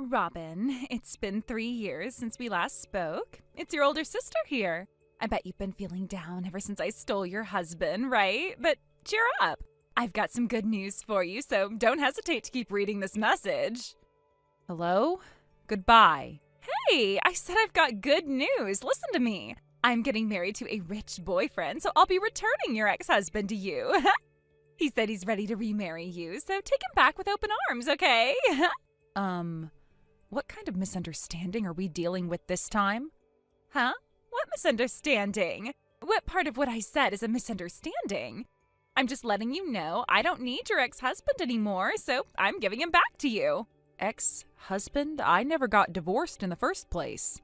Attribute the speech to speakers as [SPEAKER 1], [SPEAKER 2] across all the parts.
[SPEAKER 1] Robin, it's been 3 years since we last spoke. It's your older sister here. I bet you've been feeling down ever since I stole your husband, right? But cheer up. I've got some good news for you, so don't hesitate to keep reading this message. Hello? Goodbye. Hey, I said I've got good news. Listen to me. I'm getting married to a rich boyfriend, so I'll be returning your ex-husband to you. He said he's ready to remarry you, so take him back with open arms, okay? What kind of misunderstanding are we dealing with this time? Huh? What misunderstanding? What part of what I said is a misunderstanding? I'm just letting you know I don't need your ex-husband anymore, so I'm giving him back to you. Ex-husband? I never got divorced in the first place.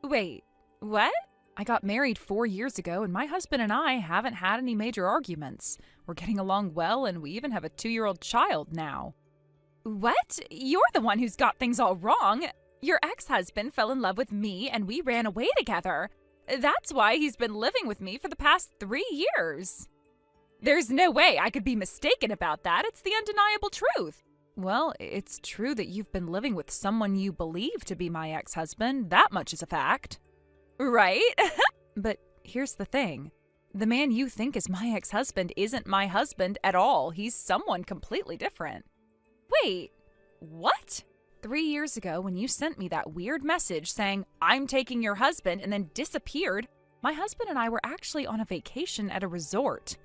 [SPEAKER 1] Wait, what? I got married 4 years ago, and my husband and I haven't had any major arguments. We're getting along well, and we even have a 2-year-old child now. What? You're the one who's got things all wrong. Your ex-husband fell in love with me, and we ran away together. That's why he's been living with me for the past 3 years. There's no way I could be mistaken about that. It's the undeniable truth. Well, it's true that you've been living with someone you believe to be my ex-husband. That much is a fact. Right? But here's the thing. The man you think is my ex-husband isn't my husband at all. He's someone completely different. Wait, what? 3 years ago, when you sent me that weird message saying, I'm taking your husband, and then disappeared, my husband and I were actually on a vacation at a resort.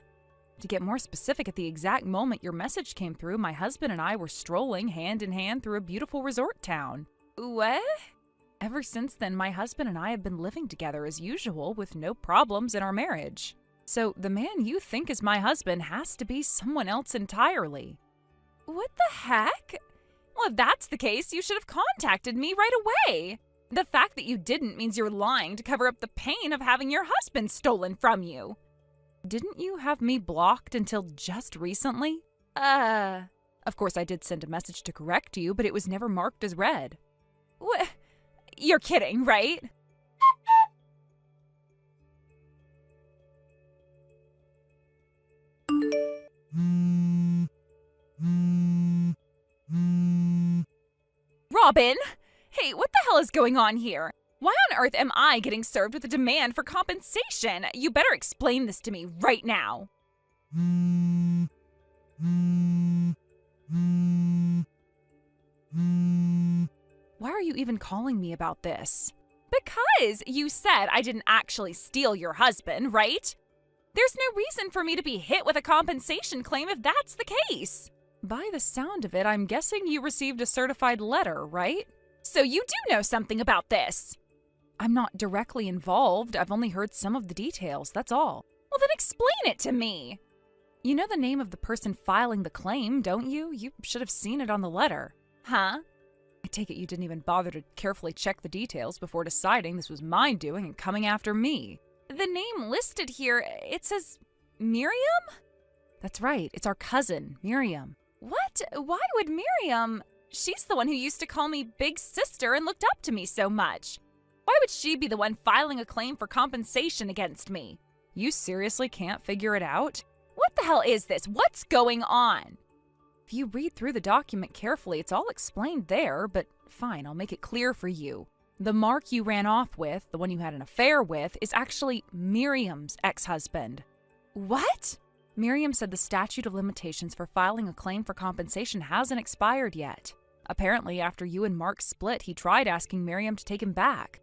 [SPEAKER 1] To get more specific, at the exact moment your message came through, my husband and I were strolling hand in hand through a beautiful resort town. What? Ever since then, my husband and I have been living together as usual with no problems in our marriage. So the man you think is my husband has to be someone else entirely. What the heck? Well, if that's the case, you should have contacted me right away. The fact that you didn't means you're lying to cover up the pain of having your husband stolen from you. Didn't you have me blocked until just recently? Of course I did send a message to correct you, but it was never marked as read. What? You're kidding, right? Robin! Hey, what the hell is going on here? Why on earth am I getting served with a demand for compensation? You better explain this to me right now. Why are you even calling me about this? Because you said I didn't actually steal your husband, right? There's no reason for me to be hit with a compensation claim if that's the case. By the sound of it, I'm guessing you received a certified letter, right? So you do know something about this. I'm not directly involved. I've only heard some of the details, that's all. Well, then explain it to me. You know the name of the person filing the claim, don't you? You should have seen it on the letter. Huh? I take it you didn't even bother to carefully check the details before deciding this was my doing and coming after me. The name listed here, it says Miriam? That's right, it's our cousin, Miriam. What? Why would Miriam? She's the one who used to call me big sister and looked up to me so much. Why would she be the one filing a claim for compensation against me? You seriously can't figure it out? What the hell is this? What's going on? If you read through the document carefully, it's all explained there, but fine, I'll make it clear for you. The Mark you ran off with, the one you had an affair with, is actually Miriam's ex-husband. What? Miriam said the statute of limitations for filing a claim for compensation hasn't expired yet. Apparently, after you and Mark split, he tried asking Miriam to take him back.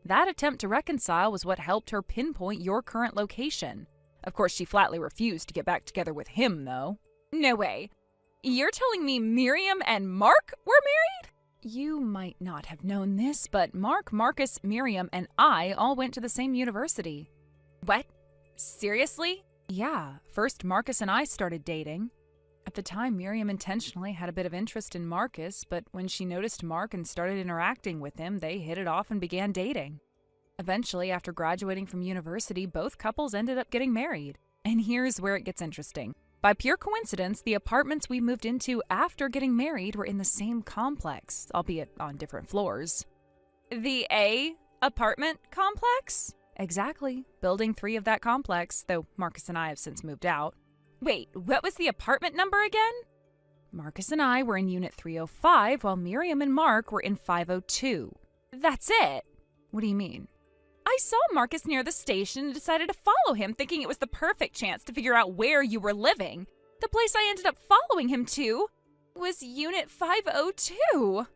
[SPEAKER 1] That attempt to reconcile was what helped her pinpoint your current location. Of course, she flatly refused to get back together with him, though. No way. You're telling me Miriam and Mark were married? You might not have known this, but Mark, Marcus, Miriam, and I all went to the same university. What? Seriously? Yeah, first Marcus and I started dating. At the time, Miriam intentionally had a bit of interest in Marcus, but when she noticed Mark and started interacting with him, they hit it off and began dating. Eventually, after graduating from university, both couples ended up getting married. And here's where it gets interesting. By pure coincidence, the apartments we moved into after getting married were in the same complex, albeit on different floors. The A apartment complex? Exactly. Building 3 of that complex, though Marcus and I have since moved out. Wait, what was the apartment number again? Marcus and I were in Unit 305 while Miriam and Mark were in 502. That's it. What do you mean? I saw Marcus near the station and decided to follow him, thinking it was the perfect chance to figure out where you were living. The place I ended up following him to was Unit 502.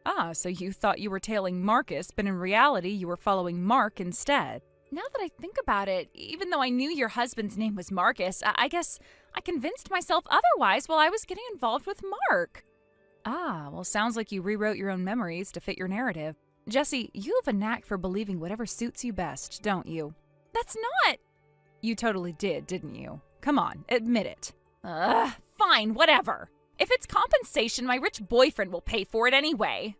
[SPEAKER 1] Ah, so you thought you were tailing Marcus, but in reality you were following Mark instead. Now that I think about it, even though I knew your husband's name was Marcus, I guess I convinced myself otherwise while I was getting involved with Mark. Ah, well, sounds like you rewrote your own memories to fit your narrative. Jessie, you have a knack for believing whatever suits you best, don't you? That's not… You totally did, didn't you? Come on, admit it. Fine, whatever. If it's compensation, my rich boyfriend will pay for it anyway.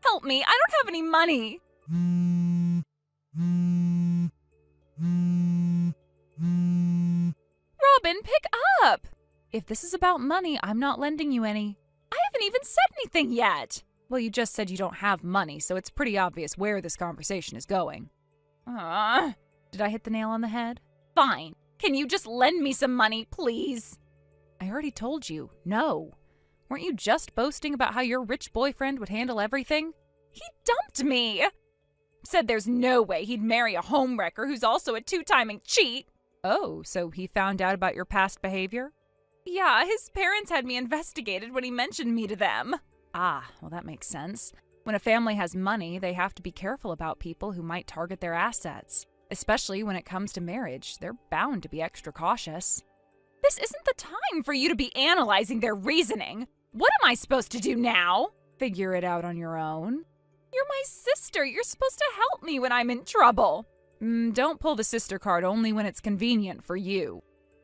[SPEAKER 1] Help me, I don't have any money. Robin, pick up! If this is about money, I'm not lending you any. I haven't even said anything yet. Well, you just said you don't have money, so it's pretty obvious where this conversation is going. Did I hit the nail on the head? Fine. Can you just lend me some money, please? I already told you, no. Weren't you just boasting about how your rich boyfriend would handle everything? He dumped me! Said there's no way he'd marry a homewrecker who's also a two-timing cheat. Oh, so he found out about your past behavior? Yeah, his parents had me investigated when he mentioned me to them. Ah, well that makes sense. When a family has money, they have to be careful about people who might target their assets. Especially when it comes to marriage, they're bound to be extra cautious. This isn't the time for you to be analyzing their reasoning. What am I supposed to do now? Figure it out on your own. You're my sister. You're supposed to help me when I'm in trouble. Don't pull the sister card only when it's convenient for you.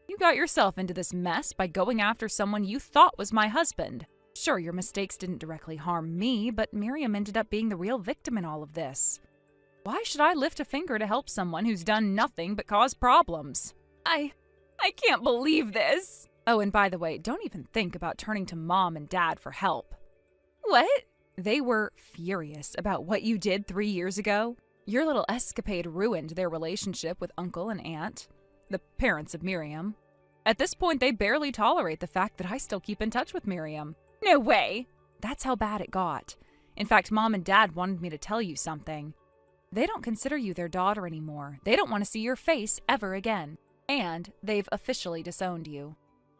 [SPEAKER 1] You got yourself into this mess by going after someone you thought was my husband. Sure, your mistakes didn't directly harm me, but Miriam ended up being the real victim in all of this. Why should I lift a finger to help someone who's done nothing but cause problems? I can't believe this. Oh, and by the way, don't even think about turning to Mom and Dad for help. What? They were furious about what you did 3 years ago. Your little escapade ruined their relationship with Uncle and Aunt, the parents of Miriam. At this point, they barely tolerate the fact that I still keep in touch with Miriam. No way! That's how bad it got. In fact, Mom and Dad wanted me to tell you something. They don't consider you their daughter anymore. They don't want to see your face ever again. And they've officially disowned you.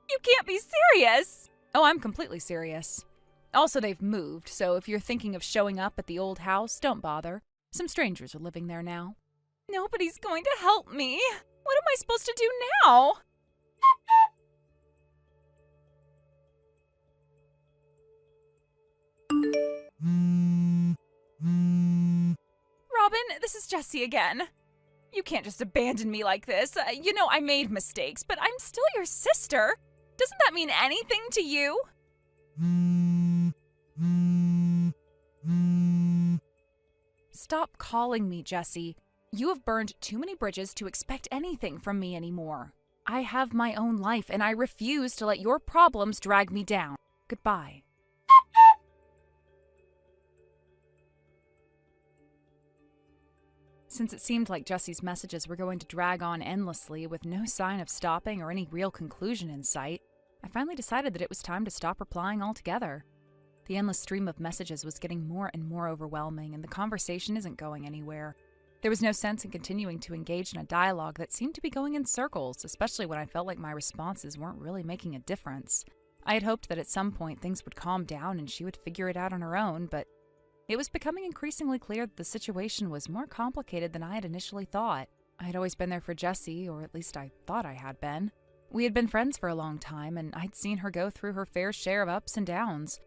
[SPEAKER 1] You can't be serious! Oh, I'm completely serious. Also, they've moved, so if you're thinking of showing up at the old house, don't bother. Some strangers are living there now. Nobody's going to help me. What am I supposed to do now? Robin, this is Jessie again. You can't just abandon me like this. You know I made mistakes, but I'm still your sister. Doesn't that mean anything to you? Stop calling me, Jessie. You have burned too many bridges to expect anything from me anymore. I have my own life, and I refuse to let your problems drag me down. Goodbye. Since it seemed like Jessie's messages were going to drag on endlessly with no sign of stopping or any real conclusion in sight, I finally decided that it was time to stop replying altogether. The endless stream of messages was getting more and more overwhelming, and the conversation isn't going anywhere. There was no sense in continuing to engage in a dialogue that seemed to be going in circles, especially when I felt like my responses weren't really making a difference. I had hoped that at some point things would calm down and she would figure it out on her own, but it was becoming increasingly clear that the situation was more complicated than I had initially thought. I had always been there for Jessie, or at least I thought I had been. We had been friends for a long time, and I'd seen her go through her fair share of ups and downs.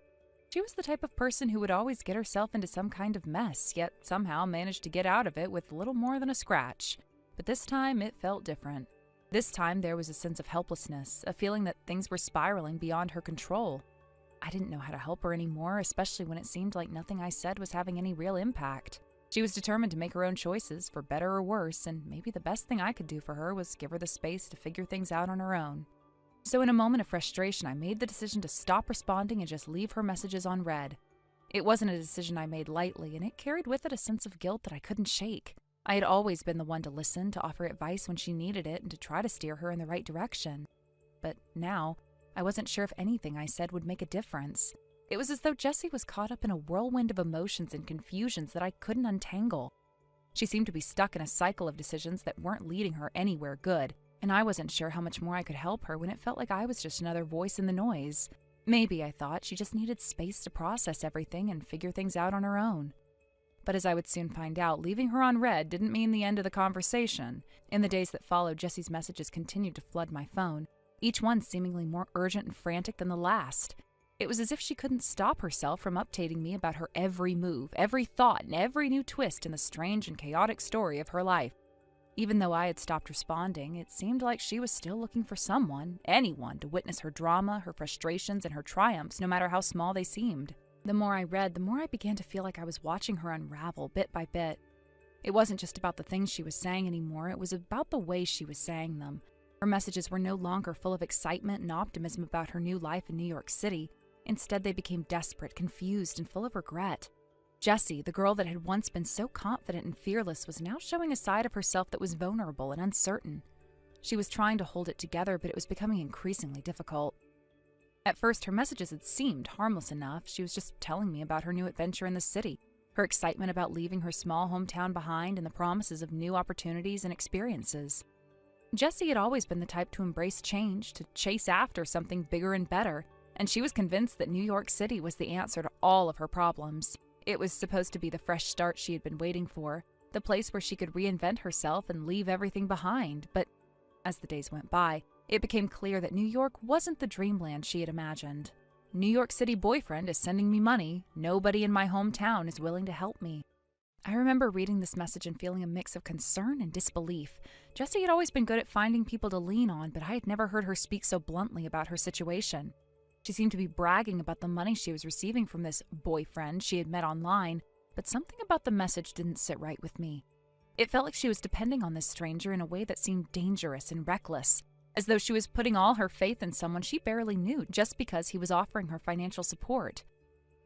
[SPEAKER 1] She was the type of person who would always get herself into some kind of mess, yet somehow managed to get out of it with little more than a scratch. But this time, it felt different. This time, there was a sense of helplessness, a feeling that things were spiraling beyond her control. I didn't know how to help her anymore, especially when it seemed like nothing I said was having any real impact. She was determined to make her own choices, for better or worse, and maybe the best thing I could do for her was give her the space to figure things out on her own. So in a moment of frustration, I made the decision to stop responding and just leave her messages on read. It wasn't a decision I made lightly, and it carried with it a sense of guilt that I couldn't shake. I had always been the one to listen, to offer advice when she needed it, and to try to steer her in the right direction. But now, I wasn't sure if anything I said would make a difference. It was as though Jessie was caught up in a whirlwind of emotions and confusions that I couldn't untangle. She seemed to be stuck in a cycle of decisions that weren't leading her anywhere good, and I wasn't sure how much more I could help her when it felt like I was just another voice in the noise. Maybe, I thought, she just needed space to process everything and figure things out on her own. But as I would soon find out, leaving her on read didn't mean the end of the conversation. In the days that followed, Jessie's messages continued to flood my phone, each one seemingly more urgent and frantic than the last. It was as if she couldn't stop herself from updating me about her every move, every thought, and every new twist in the strange and chaotic story of her life. Even though I had stopped responding, it seemed like she was still looking for someone, anyone, to witness her drama, her frustrations, and her triumphs, no matter how small they seemed. The more I read, the more I began to feel like I was watching her unravel bit by bit. It wasn't just about the things she was saying anymore, it was about the way she was saying them. Her messages were no longer full of excitement and optimism about her new life in New York City. Instead, they became desperate, confused, and full of regret. Jessie, the girl that had once been so confident and fearless, was now showing a side of herself that was vulnerable and uncertain. She was trying to hold it together, but it was becoming increasingly difficult. At first, her messages had seemed harmless enough. She was just telling me about her new adventure in the city, her excitement about leaving her small hometown behind, and the promises of new opportunities and experiences. Jessie had always been the type to embrace change, to chase after something bigger and better, and she was convinced that New York City was the answer to all of her problems. It was supposed to be the fresh start she had been waiting for, the place where she could reinvent herself and leave everything behind. But as the days went by, it became clear that New York wasn't the dreamland she had imagined. New York City boyfriend is sending me money. Nobody in my hometown is willing to help me. I remember reading this message and feeling a mix of concern and disbelief. Jessie had always been good at finding people to lean on, but I had never heard her speak so bluntly about her situation. She seemed to be bragging about the money she was receiving from this boyfriend she had met online, but something about the message didn't sit right with me. It felt like she was depending on this stranger in a way that seemed dangerous and reckless, as though she was putting all her faith in someone she barely knew just because he was offering her financial support.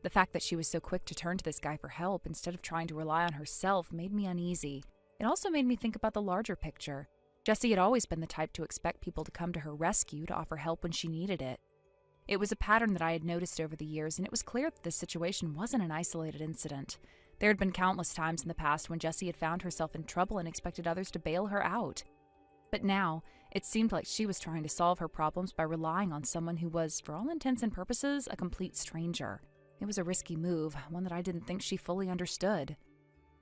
[SPEAKER 1] The fact that she was so quick to turn to this guy for help instead of trying to rely on herself made me uneasy. It also made me think about the larger picture. Jessie had always been the type to expect people to come to her rescue to offer help when she needed it. It was a pattern that I had noticed over the years, and it was clear that this situation wasn't an isolated incident. There had been countless times in the past when Jessie had found herself in trouble and expected others to bail her out. But now, it seemed like she was trying to solve her problems by relying on someone who was, for all intents and purposes, a complete stranger. It was a risky move, one that I didn't think she fully understood.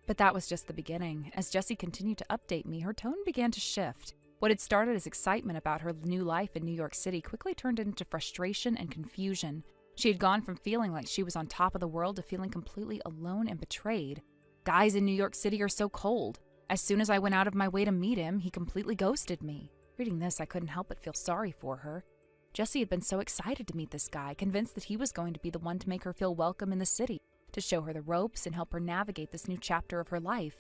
[SPEAKER 1] But that was just the beginning. As Jessie continued to update me, her tone began to shift. What had started as excitement about her new life in New York City quickly turned into frustration and confusion. She had gone from feeling like she was on top of the world to feeling completely alone and betrayed. Guys in New York City are so cold. As soon as I went out of my way to meet him, he completely ghosted me. Reading this, I couldn't help but feel sorry for her. Jessie had been so excited to meet this guy, convinced that he was going to be the one to make her feel welcome in the city, to show her the ropes and help her navigate this new chapter of her life.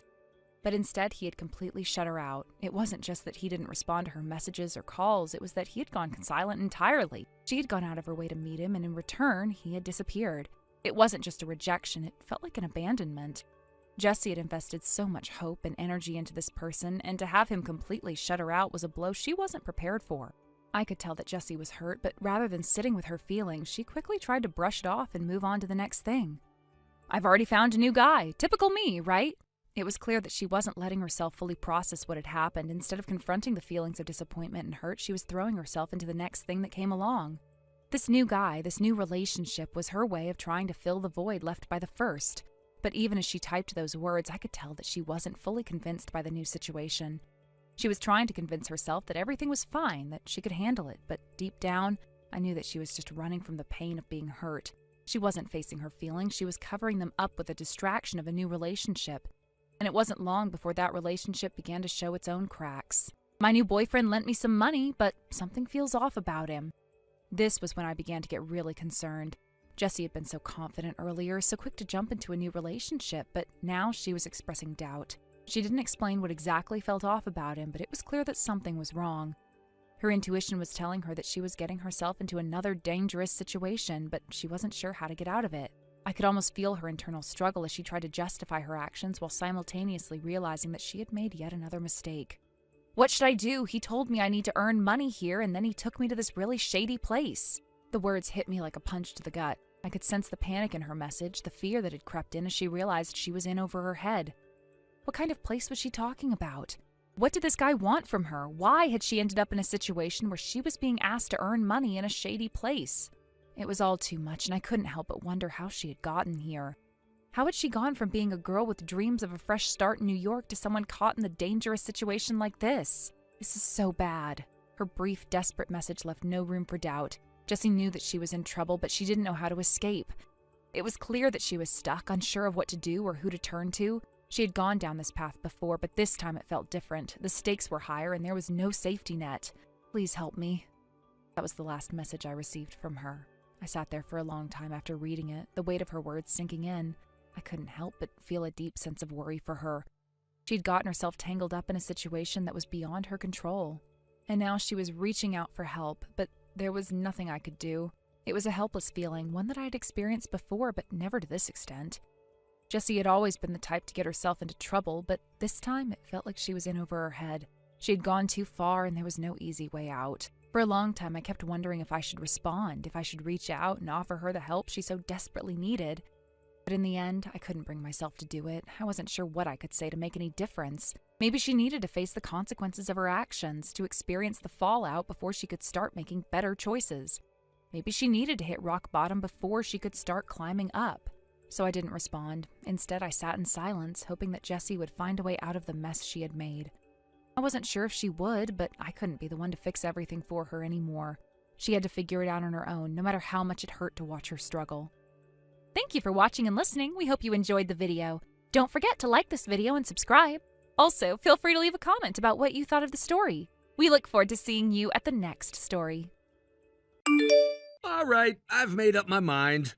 [SPEAKER 1] But instead, he had completely shut her out. It wasn't just that he didn't respond to her messages or calls, it was that he had gone silent entirely. She had gone out of her way to meet him, and in return, he had disappeared. It wasn't just a rejection, it felt like an abandonment. Jessie had invested so much hope and energy into this person, and to have him completely shut her out was a blow she wasn't prepared for. I could tell that Jessie was hurt, but rather than sitting with her feelings, she quickly tried to brush it off and move on to the next thing. "I've already found a new guy. Typical me, right?" It was clear that she wasn't letting herself fully process what had happened. Instead of confronting the feelings of disappointment and hurt, she was throwing herself into the next thing that came along. This new guy, this new relationship, was her way of trying to fill the void left by the first. But even as she typed those words, I could tell that she wasn't fully convinced by the new situation. She was trying to convince herself that everything was fine, that she could handle it, but deep down, I knew that she was just running from the pain of being hurt. She wasn't facing her feelings, she was covering them up with the distraction of a new relationship. And it wasn't long before that relationship began to show its own cracks. My new boyfriend lent me some money, but something feels off about him. This was when I began to get really concerned. Jessie had been so confident earlier, so quick to jump into a new relationship, but now she was expressing doubt. She didn't explain what exactly felt off about him, but it was clear that something was wrong. Her intuition was telling her that she was getting herself into another dangerous situation, but she wasn't sure how to get out of it. I could almost feel her internal struggle as she tried to justify her actions while simultaneously realizing that she had made yet another mistake. What should I do? He told me I need to earn money here, and then he took me to this really shady place. The words hit me like a punch to the gut. I could sense the panic in her message, the fear that had crept in as she realized she was in over her head. What kind of place was she talking about? What did this guy want from her? Why had she ended up in a situation where she was being asked to earn money in a shady place? It was all too much, and I couldn't help but wonder how she had gotten here. How had she gone from being a girl with dreams of a fresh start in New York to someone caught in the dangerous situation like this? This is so bad. Her brief, desperate message left no room for doubt. Jessie knew that she was in trouble, but she didn't know how to escape. It was clear that she was stuck, unsure of what to do or who to turn to. She had gone down this path before, but this time it felt different. The stakes were higher, and there was no safety net. Please help me. That was the last message I received from her. I sat there for a long time after reading it, the weight of her words sinking in. I couldn't help but feel a deep sense of worry for her. She'd gotten herself tangled up in a situation that was beyond her control. And now she was reaching out for help, but there was nothing I could do. It was a helpless feeling, one that I had experienced before, but never to this extent. Jessie had always been the type to get herself into trouble, but this time it felt like she was in over her head. She had gone too far, and there was no easy way out. For a long time, I kept wondering if I should respond, if I should reach out and offer her the help she so desperately needed. But in the end, I couldn't bring myself to do it. I wasn't sure what I could say to make any difference. Maybe she needed to face the consequences of her actions, to experience the fallout before she could start making better choices. Maybe she needed to hit rock bottom before she could start climbing up. So I didn't respond. Instead, I sat in silence, hoping that Jessie would find a way out of the mess she had made. I wasn't sure if she would, but I couldn't be the one to fix everything for her anymore. She had to figure it out on her own, no matter how much it hurt to watch her struggle. Thank you for watching and listening. We hope you enjoyed the video. Don't forget to like this video and subscribe. Also, feel free to leave a comment about what you thought of the story. We look forward to seeing you at the next story.
[SPEAKER 2] All right, I've made up my mind.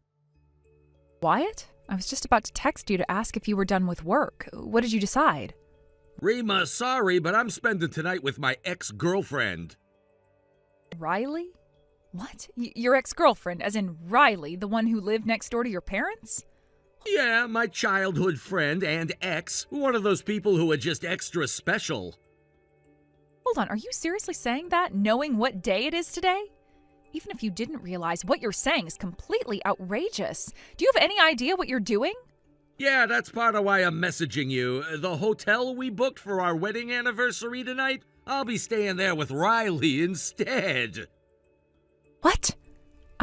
[SPEAKER 1] Wyatt? I was just about to text you to ask if you were done with work. What did you decide?
[SPEAKER 2] Rima, sorry, but I'm spending tonight with my ex-girlfriend.
[SPEAKER 1] Riley? What? Your ex-girlfriend, as in Riley, the one who lived next door to your parents?
[SPEAKER 2] Yeah, my childhood friend and ex. One of those people who are just extra special.
[SPEAKER 1] Hold on, are you seriously saying that, knowing what day it is today? Even if you didn't realize, what you're saying is completely outrageous. Do you have any idea what you're doing?
[SPEAKER 2] Yeah, that's part of why I'm messaging you. The hotel we booked for our wedding anniversary tonight, I'll be staying there with Riley instead.
[SPEAKER 1] What?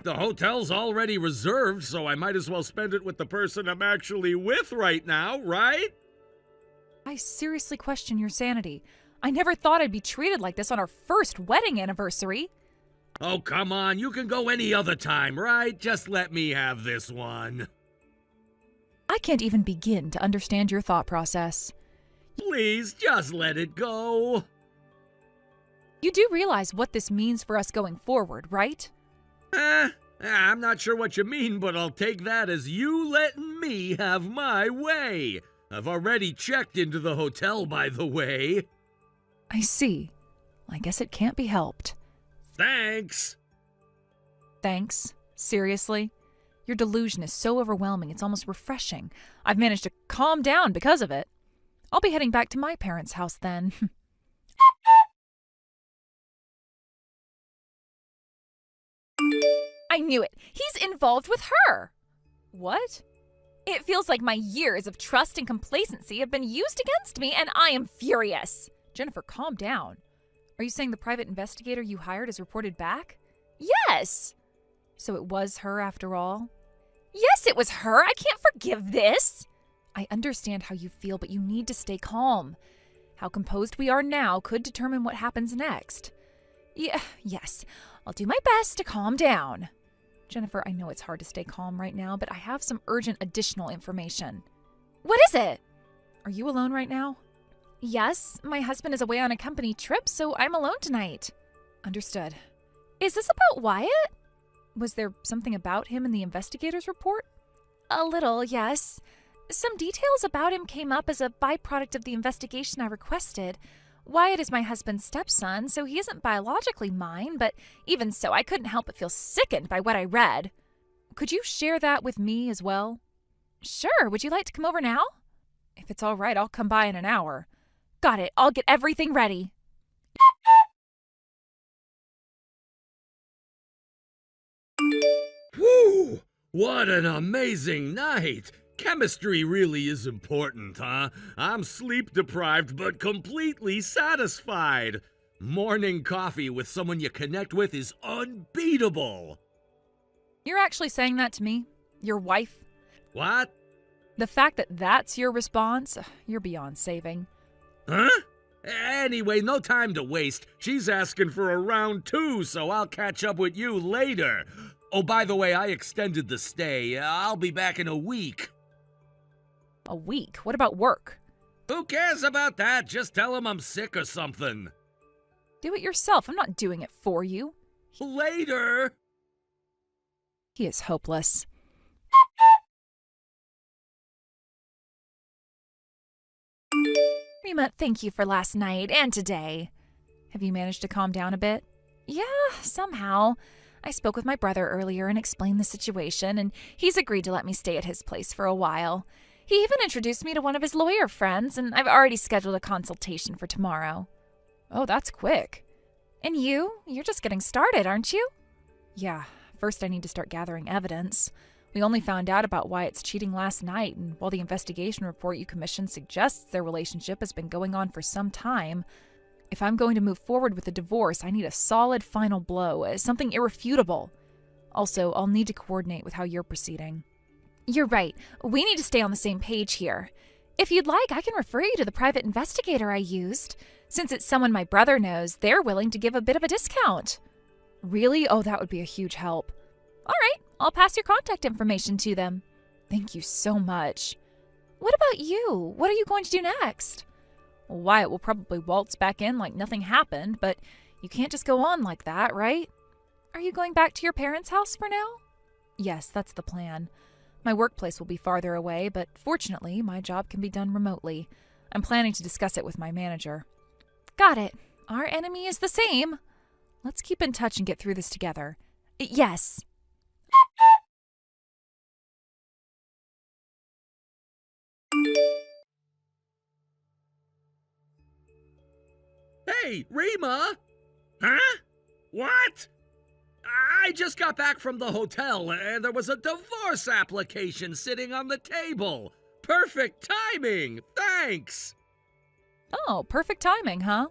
[SPEAKER 2] The hotel's already reserved, so I might as well spend it with the person I'm actually with right now, right?
[SPEAKER 1] I seriously question your sanity. I never thought I'd be treated like this on our first wedding anniversary.
[SPEAKER 2] Oh, come on, you can go any other time, right? Just let me have this one.
[SPEAKER 1] I can't even begin to understand your thought process.
[SPEAKER 2] Please, just let it go.
[SPEAKER 1] You do realize what this means for us going forward, right?
[SPEAKER 2] I'm not sure what you mean, but I'll take that as you letting me have my way. I've already checked into the hotel, by the way.
[SPEAKER 1] I see. I guess it can't be helped.
[SPEAKER 2] Thanks.
[SPEAKER 1] Thanks? Seriously? Your delusion is so overwhelming, it's almost refreshing. I've managed to calm down because of it. I'll be heading back to my parents' house then. I knew it. He's involved with her. What? It feels like my years of trust and complacency have been used against me, and I am furious. Jennifer, calm down. Are you saying the private investigator you hired has reported back? Yes. So it was her after all? Yes, it was her. I can't forgive this. I understand how you feel, but you need to stay calm. How composed we are now could determine what happens next. Yes, I'll do my best to calm down. Jennifer, I know it's hard to stay calm right now, but I have some urgent additional information. What is it? Are you alone right now? Yes, my husband is away on a company trip, so I'm alone tonight. Understood. Is this about Wyatt? Was there something about him in the investigator's report? A little, yes. Some details about him came up as a byproduct of the investigation I requested. Wyatt is my husband's stepson, so he isn't biologically mine, but even so, I couldn't help but feel sickened by what I read. Could you share that with me as well? Sure, would you like to come over now? If it's all right, I'll come by in an hour. Got it, I'll get everything ready.
[SPEAKER 2] Whew! What an amazing night! Chemistry really is important, huh? I'm sleep deprived but completely satisfied. Morning coffee with someone you connect with is unbeatable.
[SPEAKER 1] You're actually saying that to me? Your wife?
[SPEAKER 2] What?
[SPEAKER 1] The fact that that's your response, you're beyond saving.
[SPEAKER 2] Huh? Anyway, no time to waste. She's asking for a round 2, so I'll catch up with you later. Oh, by the way, I extended the stay. I'll be back in a week.
[SPEAKER 1] A week? What about work?
[SPEAKER 2] Who cares about that? Just tell him I'm sick or something.
[SPEAKER 1] Do it yourself. I'm not doing it for you.
[SPEAKER 2] Later.
[SPEAKER 1] He is hopeless. Rima, thank you for last night and today. Have you managed to calm down a bit? Yeah, somehow. I spoke with my brother earlier and explained the situation, and he's agreed to let me stay at his place for a while. He even introduced me to one of his lawyer friends, and I've already scheduled a consultation for tomorrow. Oh, that's quick. And you? You're just getting started, aren't you? Yeah, first I need to start gathering evidence. We only found out about Wyatt's cheating last night, and while the investigation report you commissioned suggests their relationship has been going on for some time, if I'm going to move forward with the divorce, I need a solid final blow, something irrefutable. Also, I'll need to coordinate with how you're proceeding. You're right. We need to stay on the same page here. If you'd like, I can refer you to the private investigator I used. Since it's someone my brother knows, they're willing to give a bit of a discount. Really? Oh, that would be a huge help. All right, I'll pass your contact information to them. Thank you so much. What about you? What are you going to do next? Well, Wyatt will probably waltz back in like nothing happened, but you can't just go on like that, right? Are you going back to your parents' house for now? Yes, that's the plan. My workplace will be farther away, but fortunately, my job can be done remotely. I'm planning to discuss it with my manager. Got it. Our enemy is the same. Let's keep in touch and get through this together. Yes.
[SPEAKER 2] Hey, Rima! Huh? What? I just got back from the hotel and there was a divorce application sitting on the table. Perfect timing! Thanks!
[SPEAKER 1] Oh, perfect timing, huh?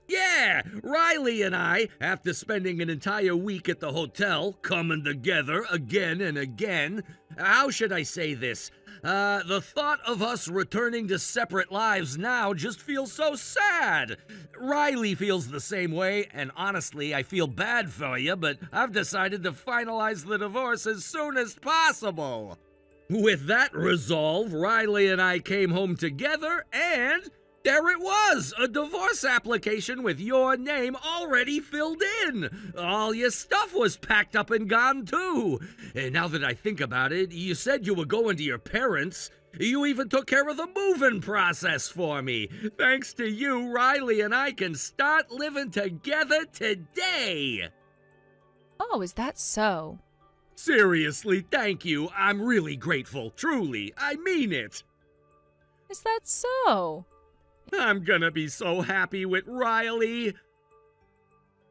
[SPEAKER 2] Yeah, Riley and I, after spending an entire week at the hotel, coming together again and again, how should I say this? The thought of us returning to separate lives now just feels so sad. Riley feels the same way, and honestly, I feel bad for you, but I've decided to finalize the divorce as soon as possible. With that resolve, Riley and I came home together, and there it was, a divorce application with your name already filled in. All your stuff was packed up and gone too. And now that I think about it, you said you were going to your parents. You even took care of the moving process for me. Thanks to you, Riley and I can start living together today.
[SPEAKER 1] Oh, is that so?
[SPEAKER 2] Seriously, thank you. I'm really grateful. Truly, I mean it.
[SPEAKER 1] Is that so?
[SPEAKER 2] I'm gonna be so happy with Riley.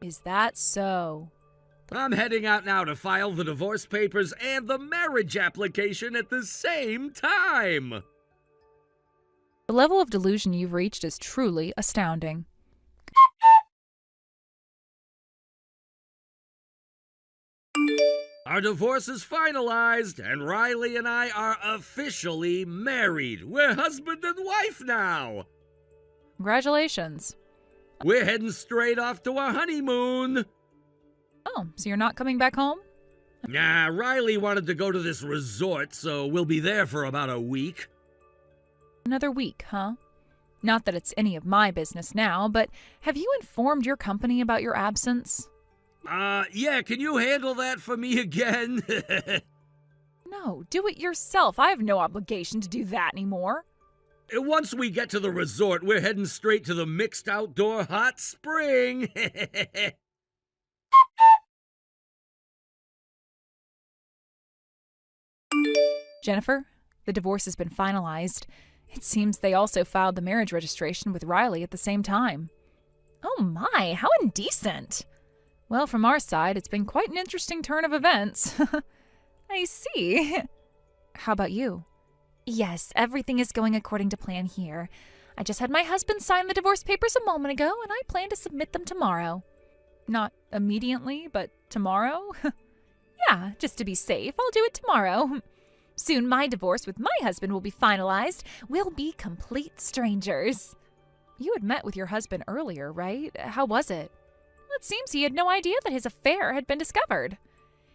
[SPEAKER 1] Is that so?
[SPEAKER 2] I'm heading out now to file the divorce papers and the marriage application at the same time.
[SPEAKER 1] The level of delusion you've reached is truly astounding.
[SPEAKER 2] Our divorce is finalized, and Riley and I are officially married. We're husband and wife now.
[SPEAKER 1] Congratulations.
[SPEAKER 2] We're heading straight off to our honeymoon.
[SPEAKER 1] Oh, so you're not coming back home?
[SPEAKER 2] Nah, Riley wanted to go to this resort, so we'll be there for about a week.
[SPEAKER 1] Another week, huh? Not that it's any of my business now, but have you informed your company about your absence?
[SPEAKER 2] Yeah, can you handle that for me again?
[SPEAKER 1] No, do it yourself. I have no obligation to do that anymore.
[SPEAKER 2] Once we get to the resort, we're heading straight to the mixed outdoor hot spring.
[SPEAKER 1] Jennifer, the divorce has been finalized. It seems they also filed the marriage registration with Riley at the same time. Oh my, how indecent! Well, from our side, it's been quite an interesting turn of events. I see. How about you? Yes, everything is going according to plan here. I just had my husband sign the divorce papers a moment ago, and I plan to submit them tomorrow. Not immediately, but tomorrow? Yeah, just to be safe, I'll do it tomorrow. Soon my divorce with my husband will be finalized. We'll be complete strangers. You had met with your husband earlier, right? How was it? It seems he had no idea that his affair had been discovered.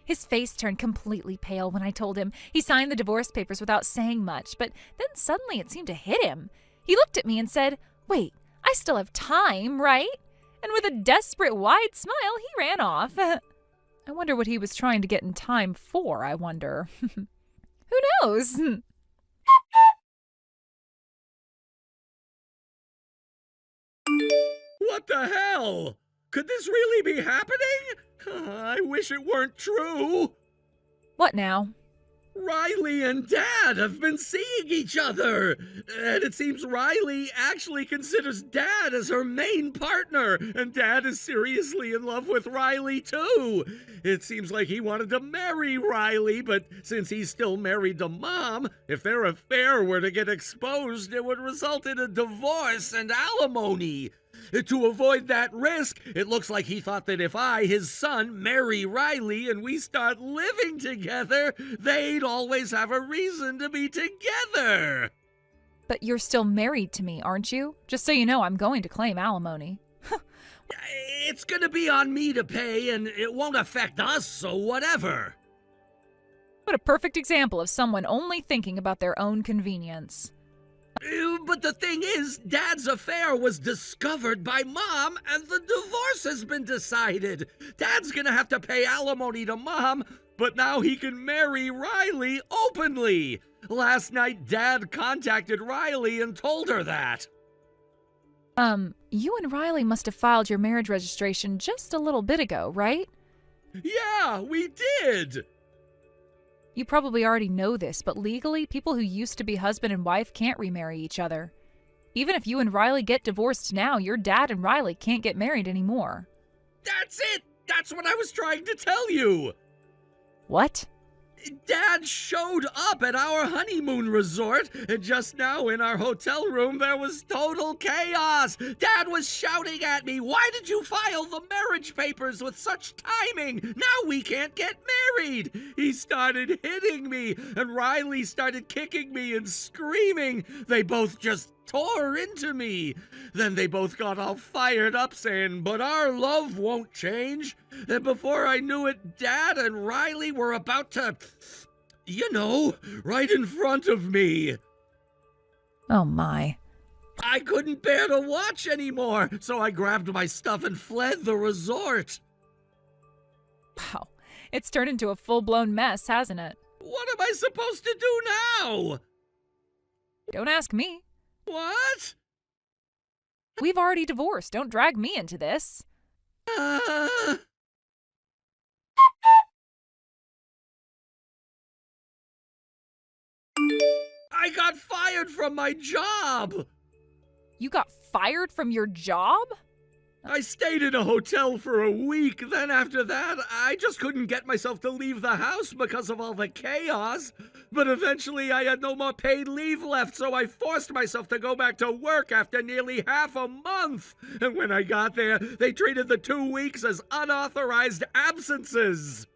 [SPEAKER 1] His face turned completely pale when I told him. He signed the divorce papers without saying much, but then suddenly it seemed to hit him. He looked at me and said, "Wait, I still have time, right?" And with a desperate, wide smile, he ran off. I wonder what he was trying to get in time for, I wonder. Who knows?
[SPEAKER 2] What the hell? Could this really be happening? I wish it weren't true.
[SPEAKER 1] What now?
[SPEAKER 2] Riley and Dad have been seeing each other, and it seems Riley actually considers Dad as her main partner, and Dad is seriously in love with Riley too. It seems like he wanted to marry Riley, but since he's still married to Mom, if their affair were to get exposed, it would result in a divorce and alimony. To avoid that risk, it looks like he thought that if I, his son, marry Riley and we start living together, they'd always have a reason to be together.
[SPEAKER 1] But you're still married to me, aren't you? Just so you know, I'm going to claim alimony.
[SPEAKER 2] It's gonna be on me to pay, and it won't affect us, so whatever.
[SPEAKER 1] What a perfect example of someone only thinking about their own convenience.
[SPEAKER 2] But the thing is, Dad's affair was discovered by Mom, and the divorce has been decided. Dad's gonna have to pay alimony to Mom, but now he can marry Riley openly. Last night, Dad contacted Riley and told her that.
[SPEAKER 1] You and Riley must have filed your marriage registration just a little bit ago, right?
[SPEAKER 2] Yeah, we did.
[SPEAKER 1] You probably already know this, but legally, people who used to be husband and wife can't remarry each other. Even if you and Riley get divorced now, your dad and Riley can't get married anymore.
[SPEAKER 2] That's it! That's what I was trying to tell you!
[SPEAKER 1] What?
[SPEAKER 2] Dad showed up at our honeymoon resort, and just now in our hotel room there was total chaos. Dad was shouting at me, "Why did you file the marriage papers with such timing? Now we can't get married!" He started hitting me, and Riley started kicking me and screaming. They both just tore into me. Then they both got all fired up saying, "But our love won't change." And before I knew it, Dad and Riley were about to, right in front of me.
[SPEAKER 1] Oh my.
[SPEAKER 2] I couldn't bear to watch anymore, so I grabbed my stuff and fled the resort.
[SPEAKER 1] Wow. It's turned into a full-blown mess, hasn't it?
[SPEAKER 2] What am I supposed to do now?
[SPEAKER 1] Don't ask me.
[SPEAKER 2] What?
[SPEAKER 1] We've already divorced. Don't drag me into this.
[SPEAKER 2] I got fired from my job.
[SPEAKER 1] You got fired from your job?
[SPEAKER 2] I stayed in a hotel for a week. Then after that, I just couldn't get myself to leave the house because of all the chaos. But eventually I had no more paid leave left, so I forced myself to go back to work after nearly half a month. And when I got there, they treated the 2 weeks as unauthorized absences.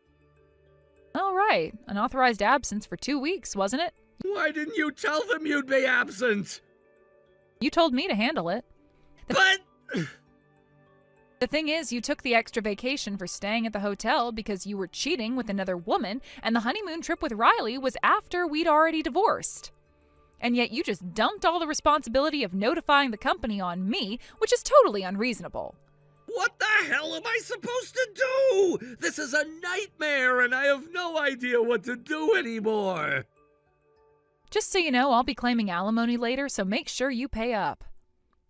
[SPEAKER 1] All right. Unauthorized absence for 2 weeks, wasn't it?
[SPEAKER 2] Why didn't you tell them you'd be absent?
[SPEAKER 1] You told me to handle it.
[SPEAKER 2] But...
[SPEAKER 1] The thing is, you took the extra vacation for staying at the hotel because you were cheating with another woman, and the honeymoon trip with Riley was after we'd already divorced. And yet you just dumped all the responsibility of notifying the company on me, which is totally unreasonable.
[SPEAKER 2] What the hell am I supposed to do? This is a nightmare, and I have no idea what to do anymore.
[SPEAKER 1] Just so you know, I'll be claiming alimony later, so make sure you pay up.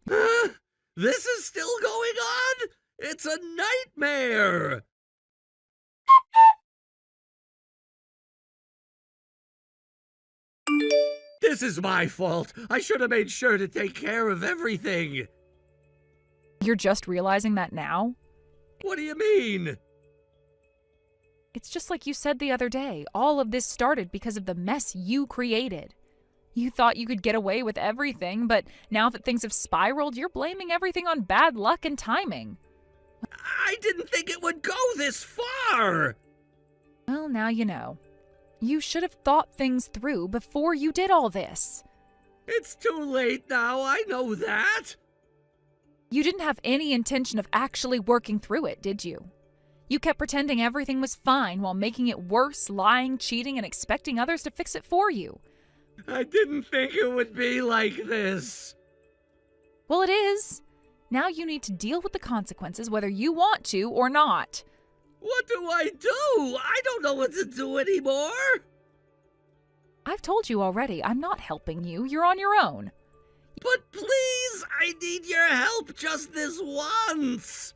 [SPEAKER 2] Huh? This is still going on? It's a nightmare! This is my fault. I should have made sure to take care of everything.
[SPEAKER 1] You're just realizing that now?
[SPEAKER 2] What do you mean?
[SPEAKER 1] It's just like you said the other day. All of this started because of the mess you created. You thought you could get away with everything, but now that things have spiraled, you're blaming everything on bad luck and timing.
[SPEAKER 2] I didn't think it would go this far.
[SPEAKER 1] Well, now you know. You should have thought things through before you did all this.
[SPEAKER 2] It's too late now, I know that.
[SPEAKER 1] You didn't have any intention of actually working through it, did you? You kept pretending everything was fine while making it worse, lying, cheating, and expecting others to fix it for you.
[SPEAKER 2] I didn't think it would be like this.
[SPEAKER 1] Well, it is. Now you need to deal with the consequences whether you want to or not.
[SPEAKER 2] What do I do? I don't know what to do anymore.
[SPEAKER 1] I've told you already, I'm not helping you. You're on your own.
[SPEAKER 2] But please, I need your help just this once.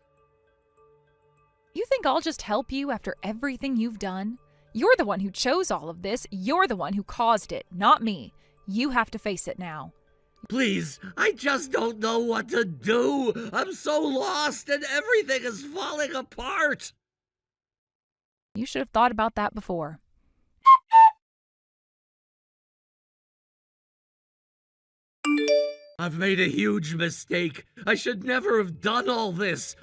[SPEAKER 1] You think I'll just help you after everything you've done? You're the one who chose all of this. You're the one who caused it, not me. You have to face it now.
[SPEAKER 2] Please, I just don't know what to do. I'm so lost and everything is falling apart.
[SPEAKER 1] You should have thought about that before.
[SPEAKER 2] I've made a huge mistake. I should never have done all this.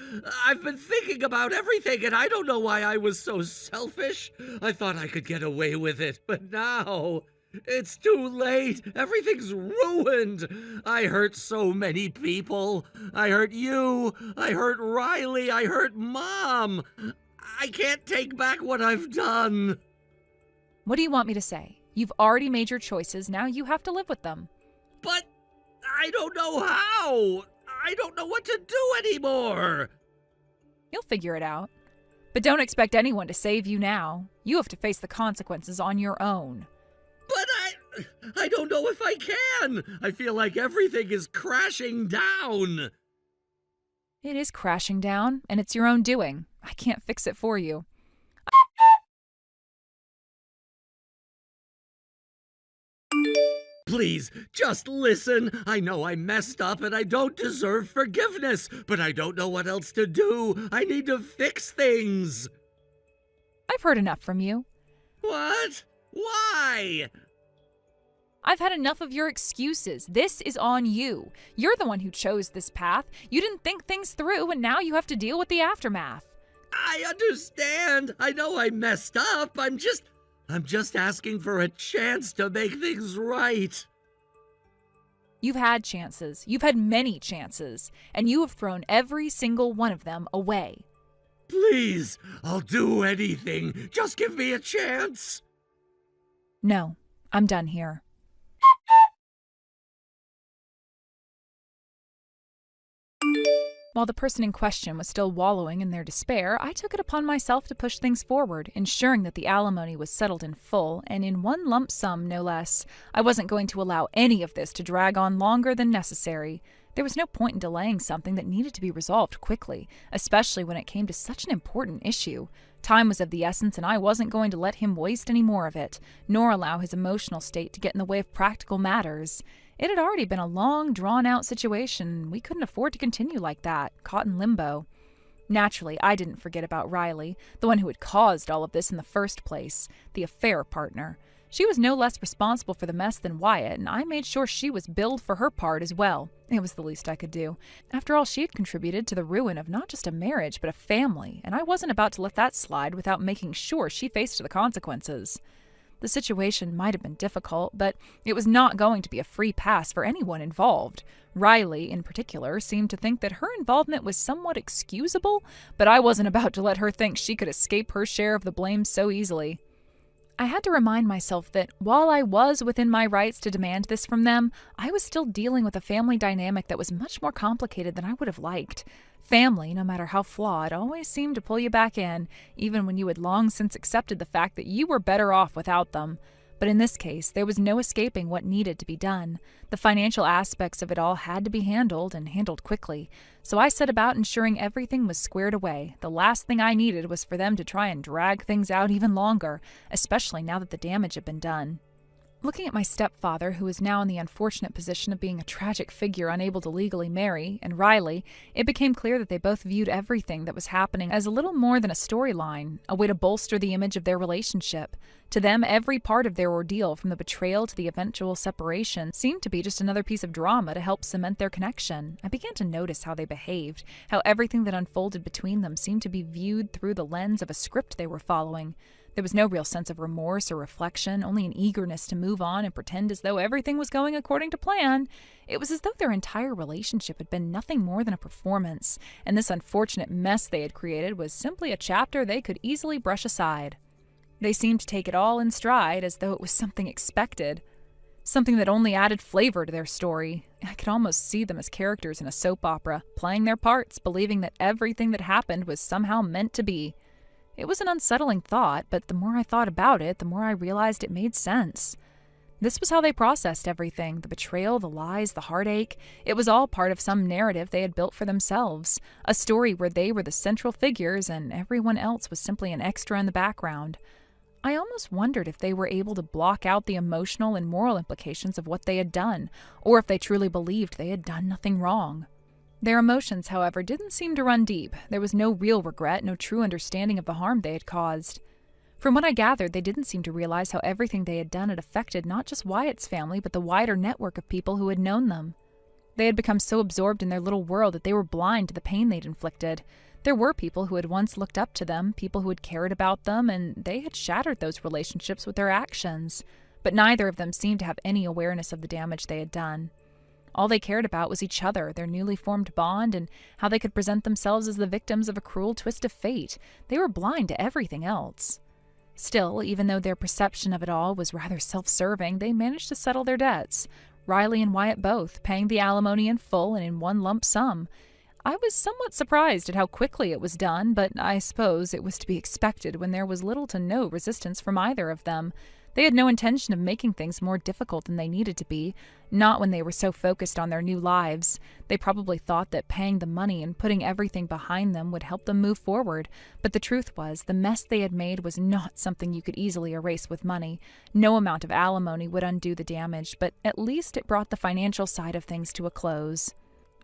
[SPEAKER 2] I've been thinking about everything, and I don't know why I was so selfish. I thought I could get away with it, but now it's too late. Everything's ruined. I hurt so many people. I hurt you. I hurt Riley. I hurt Mom. I can't take back what I've done.
[SPEAKER 1] What do you want me to say? You've already made your choices. Now you have to live with them.
[SPEAKER 2] But I don't know how. I don't know what to do anymore.
[SPEAKER 1] You'll figure it out. But don't expect anyone to save you now. You have to face the consequences on your own.
[SPEAKER 2] But I don't know if I can. I feel like everything is crashing down.
[SPEAKER 1] It is crashing down, and it's your own doing. I can't fix it for you.
[SPEAKER 2] Please, just listen. I know I messed up and I don't deserve forgiveness, but I don't know what else to do. I need to fix things.
[SPEAKER 1] I've heard enough from you.
[SPEAKER 2] What? Why?
[SPEAKER 1] I've had enough of your excuses. This is on you. You're the one who chose this path. You didn't think things through, and now you have to deal with the aftermath.
[SPEAKER 2] I understand. I know I messed up. I'm just asking for a chance to make things right.
[SPEAKER 1] You've had chances. You've had many chances, and you have thrown every single one of them away.
[SPEAKER 2] Please, I'll do anything. Just give me a chance.
[SPEAKER 1] No, I'm done here. While the person in question was still wallowing in their despair, I took it upon myself to push things forward, ensuring that the alimony was settled in full, and in one lump sum, no less. I wasn't going to allow any of this to drag on longer than necessary. There was no point in delaying something that needed to be resolved quickly, especially when it came to such an important issue. Time was of the essence, and I wasn't going to let him waste any more of it, nor allow his emotional state to get in the way of practical matters. It had already been a long, drawn-out situation. We couldn't afford to continue like that, caught in limbo. Naturally, I didn't forget about Riley, the one who had caused all of this in the first place, the affair partner. She was no less responsible for the mess than Wyatt, and I made sure she was billed for her part as well. It was the least I could do. After all, she had contributed to the ruin of not just a marriage, but a family, and I wasn't about to let that slide without making sure she faced the consequences. The situation might have been difficult, but it was not going to be a free pass for anyone involved. Riley, in particular, seemed to think that her involvement was somewhat excusable, but I wasn't about to let her think she could escape her share of the blame so easily. I had to remind myself that while I was within my rights to demand this from them, I was still dealing with a family dynamic that was much more complicated than I would have liked. Family, no matter how flawed, always seemed to pull you back in, even when you had long since accepted the fact that you were better off without them. But in this case, there was no escaping what needed to be done. The financial aspects of it all had to be handled, and handled quickly. So I set about ensuring everything was squared away. The last thing I needed was for them to try and drag things out even longer, especially now that the damage had been done. Looking at my stepfather, who was now in the unfortunate position of being a tragic figure unable to legally marry, and Riley, it became clear that they both viewed everything that was happening as a little more than a storyline, a way to bolster the image of their relationship. To them, every part of their ordeal, from the betrayal to the eventual separation, seemed to be just another piece of drama to help cement their connection. I began to notice how they behaved, how everything that unfolded between them seemed to be viewed through the lens of a script they were following. There was no real sense of remorse or reflection, only an eagerness to move on and pretend as though everything was going according to plan. It was as though their entire relationship had been nothing more than a performance, and this unfortunate mess they had created was simply a chapter they could easily brush aside. They seemed to take it all in stride, as though it was something expected, something that only added flavor to their story. I could almost see them as characters in a soap opera, playing their parts, believing that everything that happened was somehow meant to be. It was an unsettling thought, but the more I thought about it, the more I realized it made sense. This was how they processed everything, the betrayal, the lies, the heartache. It was all part of some narrative they had built for themselves, a story where they were the central figures and everyone else was simply an extra in the background. I almost wondered if they were able to block out the emotional and moral implications of what they had done, or if they truly believed they had done nothing wrong. Their emotions, however, didn't seem to run deep. There was no real regret, no true understanding of the harm they had caused. From what I gathered, they didn't seem to realize how everything they had done had affected not just Wyatt's family, but the wider network of people who had known them. They had become so absorbed in their little world that they were blind to the pain they'd inflicted. There were people who had once looked up to them, people who had cared about them, and they had shattered those relationships with their actions. But neither of them seemed to have any awareness of the damage they had done. All they cared about was each other, their newly formed bond, and how they could present themselves as the victims of a cruel twist of fate. They were blind to everything else. Still, even though their perception of it all was rather self-serving, they managed to settle their debts. Riley and Wyatt both, paying the alimony in full and in one lump sum. I was somewhat surprised at how quickly it was done, but I suppose it was to be expected when there was little to no resistance from either of them. They had no intention of making things more difficult than they needed to be, not when they were so focused on their new lives. They probably thought that paying the money and putting everything behind them would help them move forward, but the truth was the mess they had made was not something you could easily erase with money. No amount of alimony would undo the damage, but at least it brought the financial side of things to a close.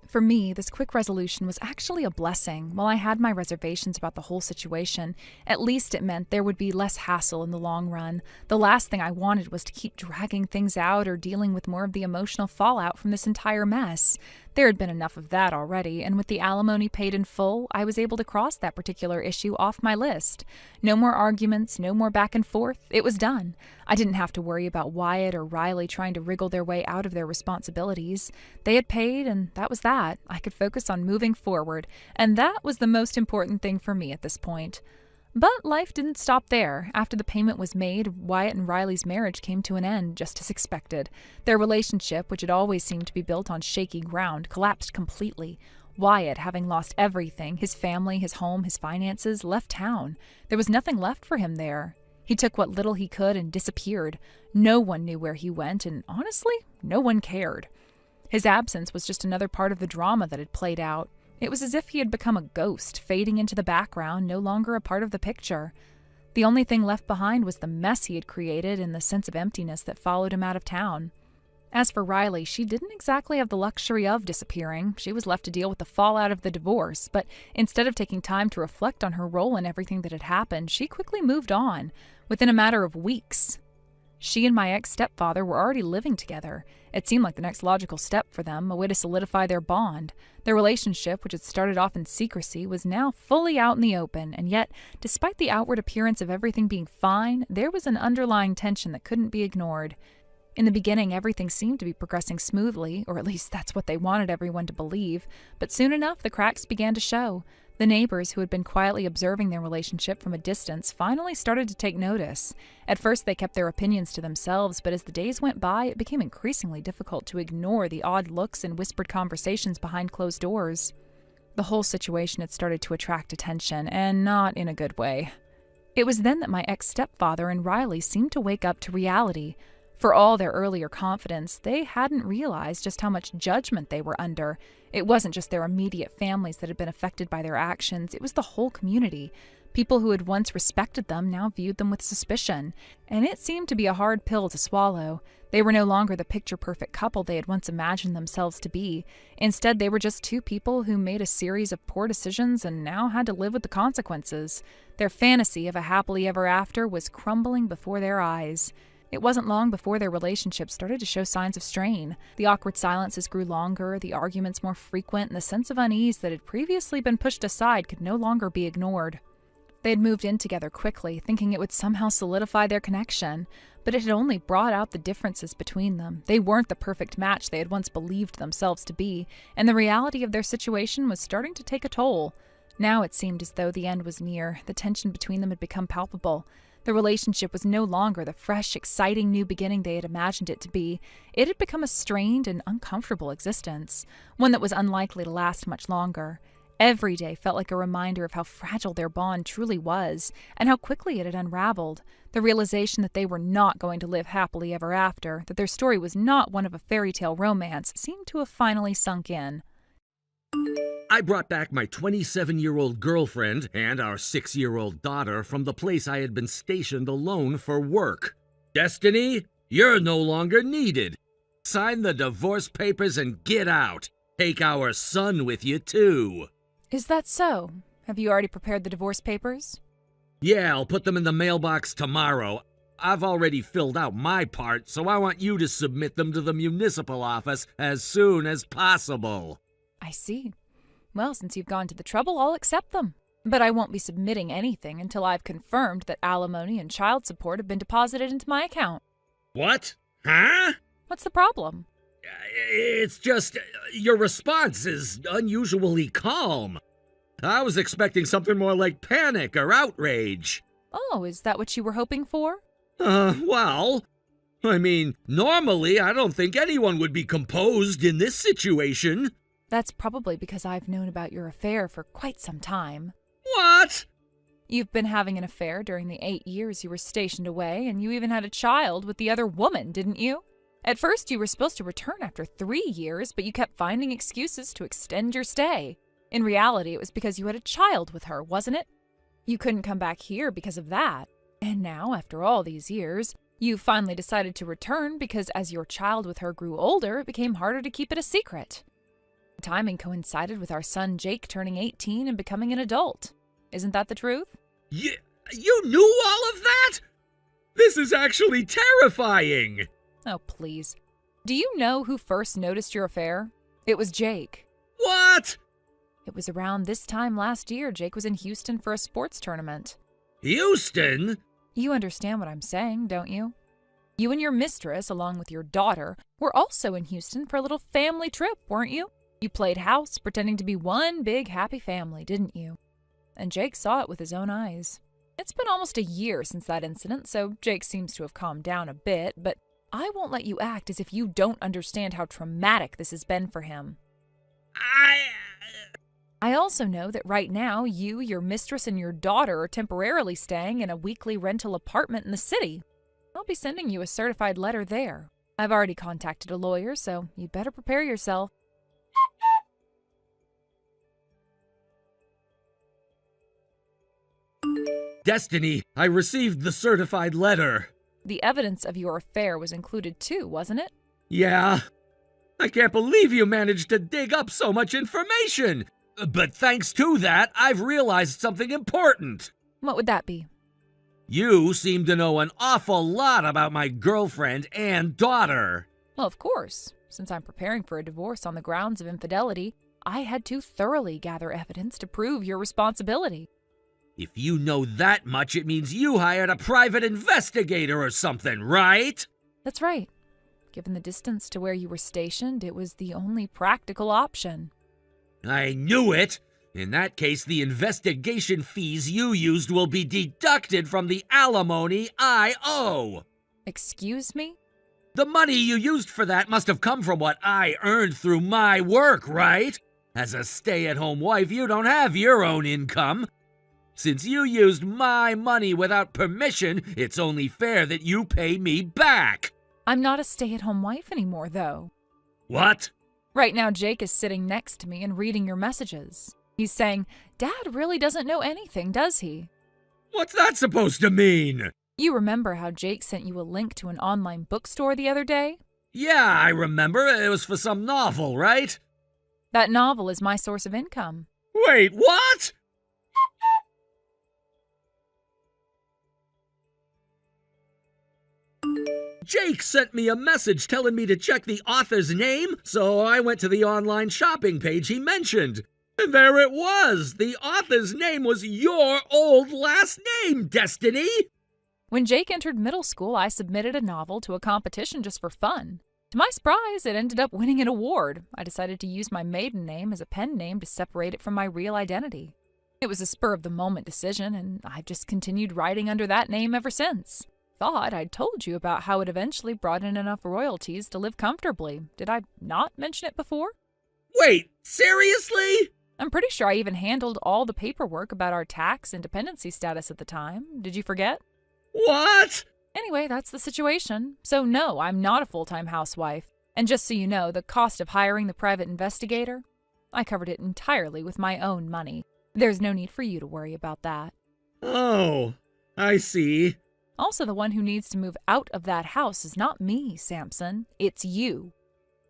[SPEAKER 1] For me, this quick resolution was actually a blessing. While I had my reservations about the whole situation, at least it meant there would be less hassle in the long run. The last thing I wanted was to keep dragging things out or dealing with more of the emotional fallout from this entire mess. There had been enough of that already, and with the alimony paid in full, I was able to cross that particular issue off my list. No more arguments, no more back and forth. It was done. I didn't have to worry about Wyatt or Riley trying to wriggle their way out of their responsibilities. They had paid, and that was that. I could focus on moving forward, and that was the most important thing for me at this point. But life didn't stop there. After the payment was made, Wyatt and Riley's marriage came to an end, just as expected. Their relationship, which had always seemed to be built on shaky ground, collapsed completely. Wyatt, having lost everything, his family, his home, his finances, left town. There was nothing left for him there. He took what little he could and disappeared. No one knew where he went, and honestly, no one cared. His absence was just another part of the drama that had played out. It was as if he had become a ghost, fading into the background, no longer a part of the picture. The only thing left behind was the mess he had created and the sense of emptiness that followed him out of town. As for Riley, she didn't exactly have the luxury of disappearing. She was left to deal with the fallout of the divorce, but instead of taking time to reflect on her role in everything that had happened, she quickly moved on, within a matter of weeks. She and my ex-stepfather were already living together. It seemed like the next logical step for them, a way to solidify their bond. Their relationship, which had started off in secrecy, was now fully out in the open, and yet, despite the outward appearance of everything being fine, there was an underlying tension that couldn't be ignored. In the beginning, everything seemed to be progressing smoothly, or at least that's what they wanted everyone to believe, but soon enough the cracks began to show. The neighbors, who had been quietly observing their relationship from a distance, finally started to take notice. At first they kept their opinions to themselves, but as the days went by, it became increasingly difficult to ignore the odd looks and whispered conversations behind closed doors. The whole situation had started to attract attention, and not in a good way. It was then that my ex-stepfather and Riley seemed to wake up to reality. For all their earlier confidence, they hadn't realized just how much judgment they were under. It wasn't just their immediate families that had been affected by their actions, it was the whole community. People who had once respected them now viewed them with suspicion, and it seemed to be a hard pill to swallow. They were no longer the picture-perfect couple they had once imagined themselves to be. Instead, they were just two people who made a series of poor decisions and now had to live with the consequences. Their fantasy of a happily ever after was crumbling before their eyes. It wasn't long before their relationship started to show signs of strain. The awkward silences grew longer, the arguments more frequent, and the sense of unease that had previously been pushed aside could no longer be ignored. They had moved in together quickly, thinking it would somehow solidify their connection, but it had only brought out the differences between them. They weren't the perfect match they had once believed themselves to be, and the reality of their situation was starting to take a toll. Now it seemed as though the end was near. The tension between them had become palpable. The relationship was no longer the fresh, exciting new beginning they had imagined it to be. It had become a strained and uncomfortable existence, one that was unlikely to last much longer. Every day felt like a reminder of how fragile their bond truly was, and how quickly it had unraveled. The realization that they were not going to live happily ever after, that their story was not one of a fairy tale romance, seemed to have finally sunk in.
[SPEAKER 2] I brought back my 27-year-old girlfriend and our 6-year-old daughter from the place I had been stationed alone for work. Destiny, you're no longer needed. Sign the divorce papers and get out. Take our son with you, too.
[SPEAKER 1] Is that so? Have you already prepared the divorce papers?
[SPEAKER 2] Yeah, I'll put them in the mailbox tomorrow. I've already filled out my part, so I want you to submit them to the municipal office as soon as possible.
[SPEAKER 1] I see. Well, since you've gone to the trouble, I'll accept them. But I won't be submitting anything until I've confirmed that alimony and child support have been deposited into my account.
[SPEAKER 2] What? Huh?
[SPEAKER 1] What's the problem?
[SPEAKER 2] It's just, your response is unusually calm. I was expecting something more like panic or outrage.
[SPEAKER 1] Oh, is that what you were hoping for?
[SPEAKER 2] Well, I mean, normally I don't think anyone would be composed in this situation.
[SPEAKER 1] That's probably because I've known about your affair for quite some time.
[SPEAKER 2] What?
[SPEAKER 1] You've been having an affair during the 8 years you were stationed away, and you even had a child with the other woman, didn't you? At first, you were supposed to return after 3 years, but you kept finding excuses to extend your stay. In reality, it was because you had a child with her, wasn't it? You couldn't come back here because of that. And now, after all these years, you finally decided to return because as your child with her grew older, it became harder to keep it a secret. The timing coincided with our son Jake turning 18 and becoming an adult. Isn't that the truth?
[SPEAKER 2] You knew all of that? This is actually terrifying!
[SPEAKER 1] Oh, please. Do you know who first noticed your affair? It was Jake.
[SPEAKER 2] What?
[SPEAKER 1] It was around this time last year Jake was in Houston for a sports tournament.
[SPEAKER 2] Houston?
[SPEAKER 1] You understand what I'm saying, don't you? You and your mistress, along with your daughter, were also in Houston for a little family trip, weren't you? You played house, pretending to be one big happy family, didn't you? And Jake saw it with his own eyes. It's been almost a year since that incident, so Jake seems to have calmed down a bit, but I won't let you act as if you don't understand how traumatic this has been for him. I also know that right now you, your mistress, and your daughter are temporarily staying in a weekly rental apartment in the city. I'll be sending you a certified letter there. I've already contacted a lawyer, so you better prepare yourself.
[SPEAKER 2] Destiny, I received the certified letter.
[SPEAKER 1] The evidence of your affair was included too, wasn't it?
[SPEAKER 2] Yeah. I can't believe you managed to dig up so much information. But thanks to that, I've realized something important.
[SPEAKER 1] What would that be?
[SPEAKER 2] You seem to know an awful lot about my girlfriend and daughter.
[SPEAKER 1] Well, of course. Since I'm preparing for a divorce on the grounds of infidelity, I had to thoroughly gather evidence to prove your responsibility.
[SPEAKER 2] If you know that much, it means you hired a private investigator or something, right?
[SPEAKER 1] That's right. Given the distance to where you were stationed, it was the only practical option.
[SPEAKER 2] I knew it. In that case, the investigation fees you used will be deducted from the alimony I owe.
[SPEAKER 1] Excuse me?
[SPEAKER 2] The money you used for that must have come from what I earned through my work, right? As a stay-at-home wife, you don't have your own income. Since you used my money without permission, it's only fair that you pay me back.
[SPEAKER 1] I'm not a stay-at-home wife anymore, though.
[SPEAKER 2] What?
[SPEAKER 1] Right now, Jake is sitting next to me and reading your messages. He's saying, Dad really doesn't know anything, does he?
[SPEAKER 2] What's that supposed to mean?
[SPEAKER 1] You remember how Jake sent you a link to an online bookstore the other day?
[SPEAKER 2] Yeah, I remember. It was for some novel, right?
[SPEAKER 1] That novel is my source of income.
[SPEAKER 2] Wait, what? Jake sent me a message telling me to check the author's name, so I went to the online shopping page he mentioned. And there it was! The author's name was your old last name, Destiny!
[SPEAKER 1] When Jake entered middle school, I submitted a novel to a competition just for fun. To my surprise, it ended up winning an award. I decided to use my maiden name as a pen name to separate it from my real identity. It was a spur-of-the-moment decision, and I've just continued writing under that name ever since. Thought I'd told you about how it eventually brought in enough royalties to live comfortably. Did I not mention it before?
[SPEAKER 2] Wait, seriously?
[SPEAKER 1] I'm pretty sure I even handled all the paperwork about our tax and dependency status at the time. Did you forget?
[SPEAKER 2] What?
[SPEAKER 1] Anyway, that's the situation. So no, I'm not a full-time housewife. And just so you know, the cost of hiring the private investigator, I covered it entirely with my own money. There's no need for you to worry about that.
[SPEAKER 2] Oh, I see.
[SPEAKER 1] Also, the one who needs to move out of that house is not me, Samson. It's you.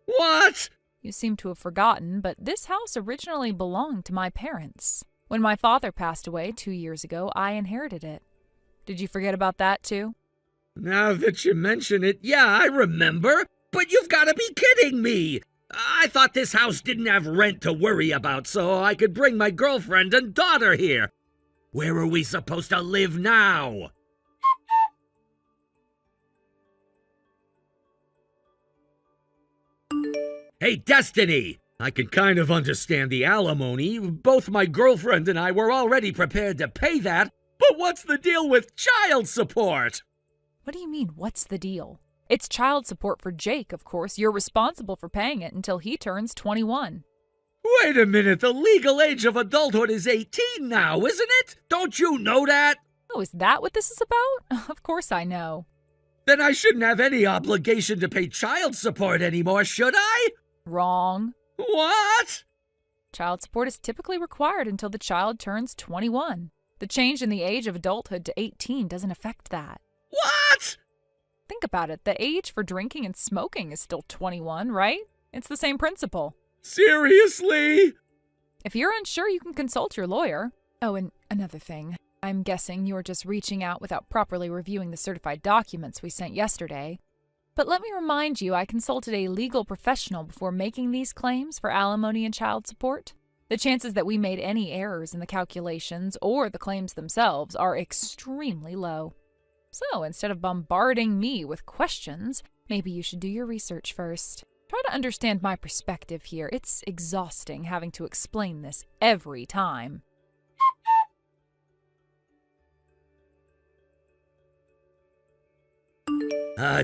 [SPEAKER 2] What?
[SPEAKER 1] You seem to have forgotten, but this house originally belonged to my parents. When my father passed away 2 years ago, I inherited it. Did you forget about that, too?
[SPEAKER 2] Now that you mention it, yeah, I remember. But you've got to be kidding me. I thought this house didn't have rent to worry about, so I could bring my girlfriend and daughter here. Where are we supposed to live now? Hey, Destiny! I can kind of understand the alimony. Both my girlfriend and I were already prepared to pay that. But what's the deal with child support?
[SPEAKER 1] What do you mean, what's the deal? It's child support for Jake, of course. You're responsible for paying it until he turns 21.
[SPEAKER 2] Wait a minute, the legal age of adulthood is 18 now, isn't it? Don't you know that?
[SPEAKER 1] Oh, is that what this is about? Of course I know.
[SPEAKER 2] Then I shouldn't have any obligation to pay child support anymore, should I?
[SPEAKER 1] Wrong.
[SPEAKER 2] What?
[SPEAKER 1] Child support is typically required until the child turns 21. The change in the age of adulthood to 18 doesn't affect that.
[SPEAKER 2] What?
[SPEAKER 1] Think about it. The age for drinking and smoking is still 21, right? It's the same principle.
[SPEAKER 2] Seriously?
[SPEAKER 1] If you're unsure, you can consult your lawyer. Oh, and another thing. I'm guessing you're just reaching out without properly reviewing the certified documents we sent yesterday. But let me remind you, I consulted a legal professional before making these claims for alimony and child support. The chances that we made any errors in the calculations or the claims themselves are extremely low. So instead of bombarding me with questions, maybe you should do your research first. Try to understand my perspective here. It's exhausting having to explain this every time.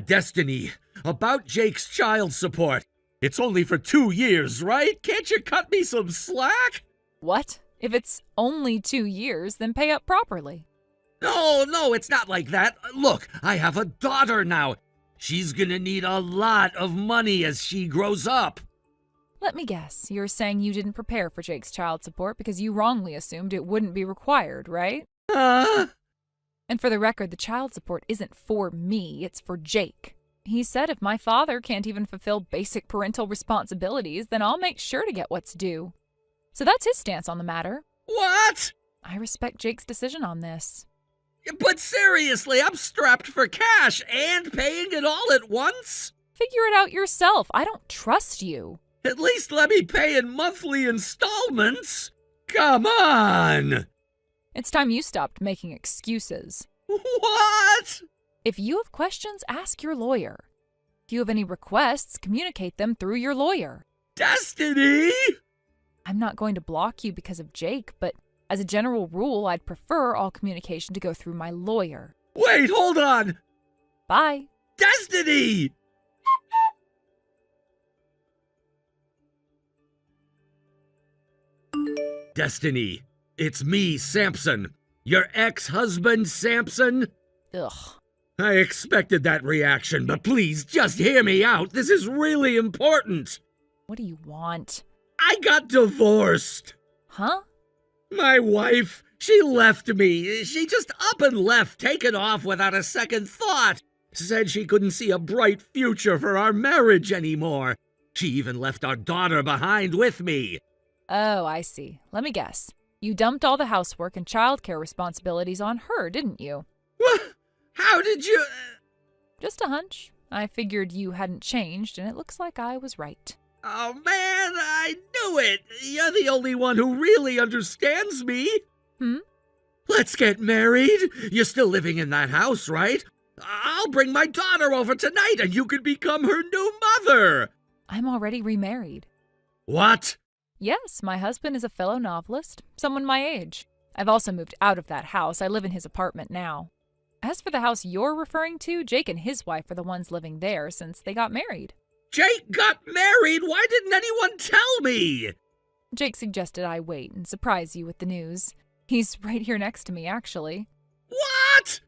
[SPEAKER 2] Destiny, about Jake's child support. It's only for 2 years, right? Can't you cut me some slack?
[SPEAKER 1] What? If it's only 2 years, then pay up properly.
[SPEAKER 2] No, it's not like that. Look, I have a daughter now. She's gonna need a lot of money as she grows up.
[SPEAKER 1] Let me guess, you're saying you didn't prepare for Jake's child support because you wrongly assumed it wouldn't be required, right? And for the record, the child support isn't for me, it's for Jake. He said if my father can't even fulfill basic parental responsibilities, then I'll make sure to get what's due. So that's his stance on the matter.
[SPEAKER 2] What?
[SPEAKER 1] I respect Jake's decision on this.
[SPEAKER 2] But seriously, I'm strapped for cash and paying it all at once?
[SPEAKER 1] Figure it out yourself. I don't trust you.
[SPEAKER 2] At least let me pay in monthly installments. Come on!
[SPEAKER 1] It's time you stopped making excuses.
[SPEAKER 2] What?
[SPEAKER 1] If you have questions, ask your lawyer. If you have any requests, communicate them through your lawyer.
[SPEAKER 2] Destiny!
[SPEAKER 1] I'm not going to block you because of Jake, but as a general rule, I'd prefer all communication to go through my lawyer.
[SPEAKER 2] Wait, hold on!
[SPEAKER 1] Bye.
[SPEAKER 2] Destiny! Destiny, it's me, Samson. Your ex-husband, Samson?
[SPEAKER 1] Ugh.
[SPEAKER 2] I expected that reaction, but please, just hear me out. This is really important.
[SPEAKER 1] What do you want?
[SPEAKER 2] I got divorced.
[SPEAKER 1] Huh?
[SPEAKER 2] My wife, She left me. She just up and left, taken off without a second thought. Said she couldn't see a bright future for our marriage anymore. She even left our daughter behind with me.
[SPEAKER 1] Oh, I see. Let me guess. You dumped all the housework and childcare responsibilities on her, didn't you?
[SPEAKER 2] What? How did you...
[SPEAKER 1] Just a hunch. I figured you hadn't changed, and it looks like I was right.
[SPEAKER 2] Oh, man, I knew it. You're the only one who really understands me. Let's get married. You're still living in that house, right? I'll bring my daughter over tonight, and you can become her new mother.
[SPEAKER 1] I'm already remarried.
[SPEAKER 2] What?
[SPEAKER 1] Yes, my husband is a fellow novelist, someone my age. I've also moved out of that house. I live in his apartment now. As for the house you're referring to, Jake and his wife are the ones living there since they got married.
[SPEAKER 2] Jake got married? Why didn't anyone tell me?
[SPEAKER 1] Jake suggested I wait and surprise you with the news. He's right here next to me, actually.
[SPEAKER 2] What?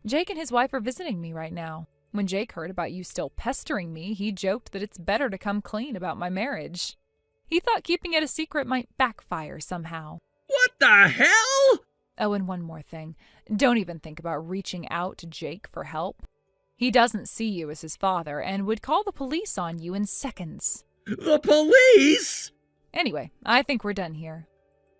[SPEAKER 1] Jake and his wife are visiting me right now. When Jake heard about you still pestering me, he joked that it's better to come clean about my marriage. He thought keeping it a secret might backfire somehow.
[SPEAKER 2] What the hell?
[SPEAKER 1] Oh, and one more thing. Don't even think about reaching out to Jake for help. He doesn't see you as his father and would call the police on you in seconds.
[SPEAKER 2] The police?
[SPEAKER 1] Anyway, I think we're done here.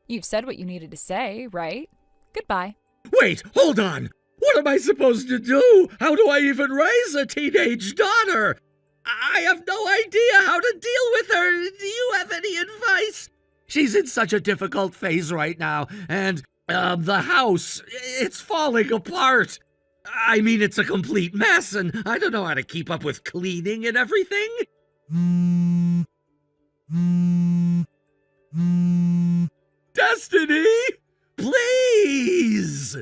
[SPEAKER 1] You've said what you needed to say, right? Goodbye.
[SPEAKER 2] Wait, hold on. What am I supposed to do? How do I even raise a teenage daughter? I have no idea how to deal with her. Do you have any advice? She's in such a difficult phase right now, and the house, it's falling apart. I mean, it's a complete mess, and I don't know how to keep up with cleaning and everything. Destiny, please!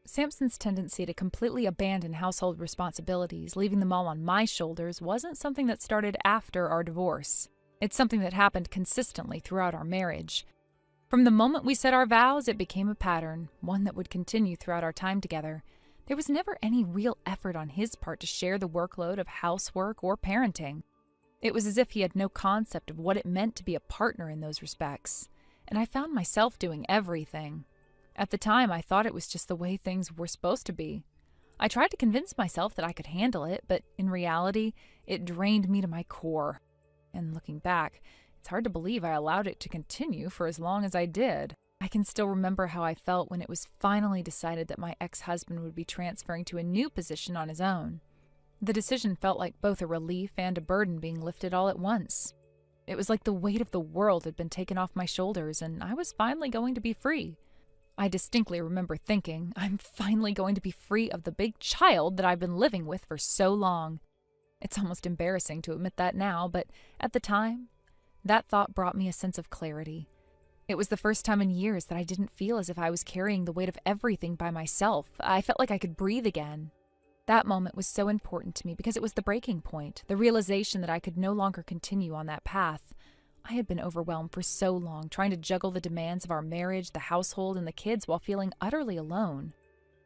[SPEAKER 1] Samson's tendency to completely abandon household responsibilities, leaving them all on my shoulders, wasn't something that started after our divorce. It's something that happened consistently throughout our marriage. From the moment we said our vows, it became a pattern, one that would continue throughout our time together. There was never any real effort on his part to share the workload of housework or parenting. It was as if he had no concept of what it meant to be a partner in those respects, and I found myself doing everything. At the time, I thought it was just the way things were supposed to be. I tried to convince myself that I could handle it, but in reality, it drained me to my core. And looking back, it's hard to believe I allowed it to continue for as long as I did. I can still remember how I felt when it was finally decided that my ex-husband would be transferring to a new position on his own. The decision felt like both a relief and a burden being lifted all at once. It was like the weight of the world had been taken off my shoulders, and I was finally going to be free. I distinctly remember thinking, I'm finally going to be free of the big child that I've been living with for so long. It's almost embarrassing to admit that now, but at the time, that thought brought me a sense of clarity. It was the first time in years that I didn't feel as if I was carrying the weight of everything by myself. I felt like I could breathe again. That moment was so important to me because it was the breaking point, the realization that I could no longer continue on that path. I had been overwhelmed for so long, trying to juggle the demands of our marriage, the household, and the kids while feeling utterly alone.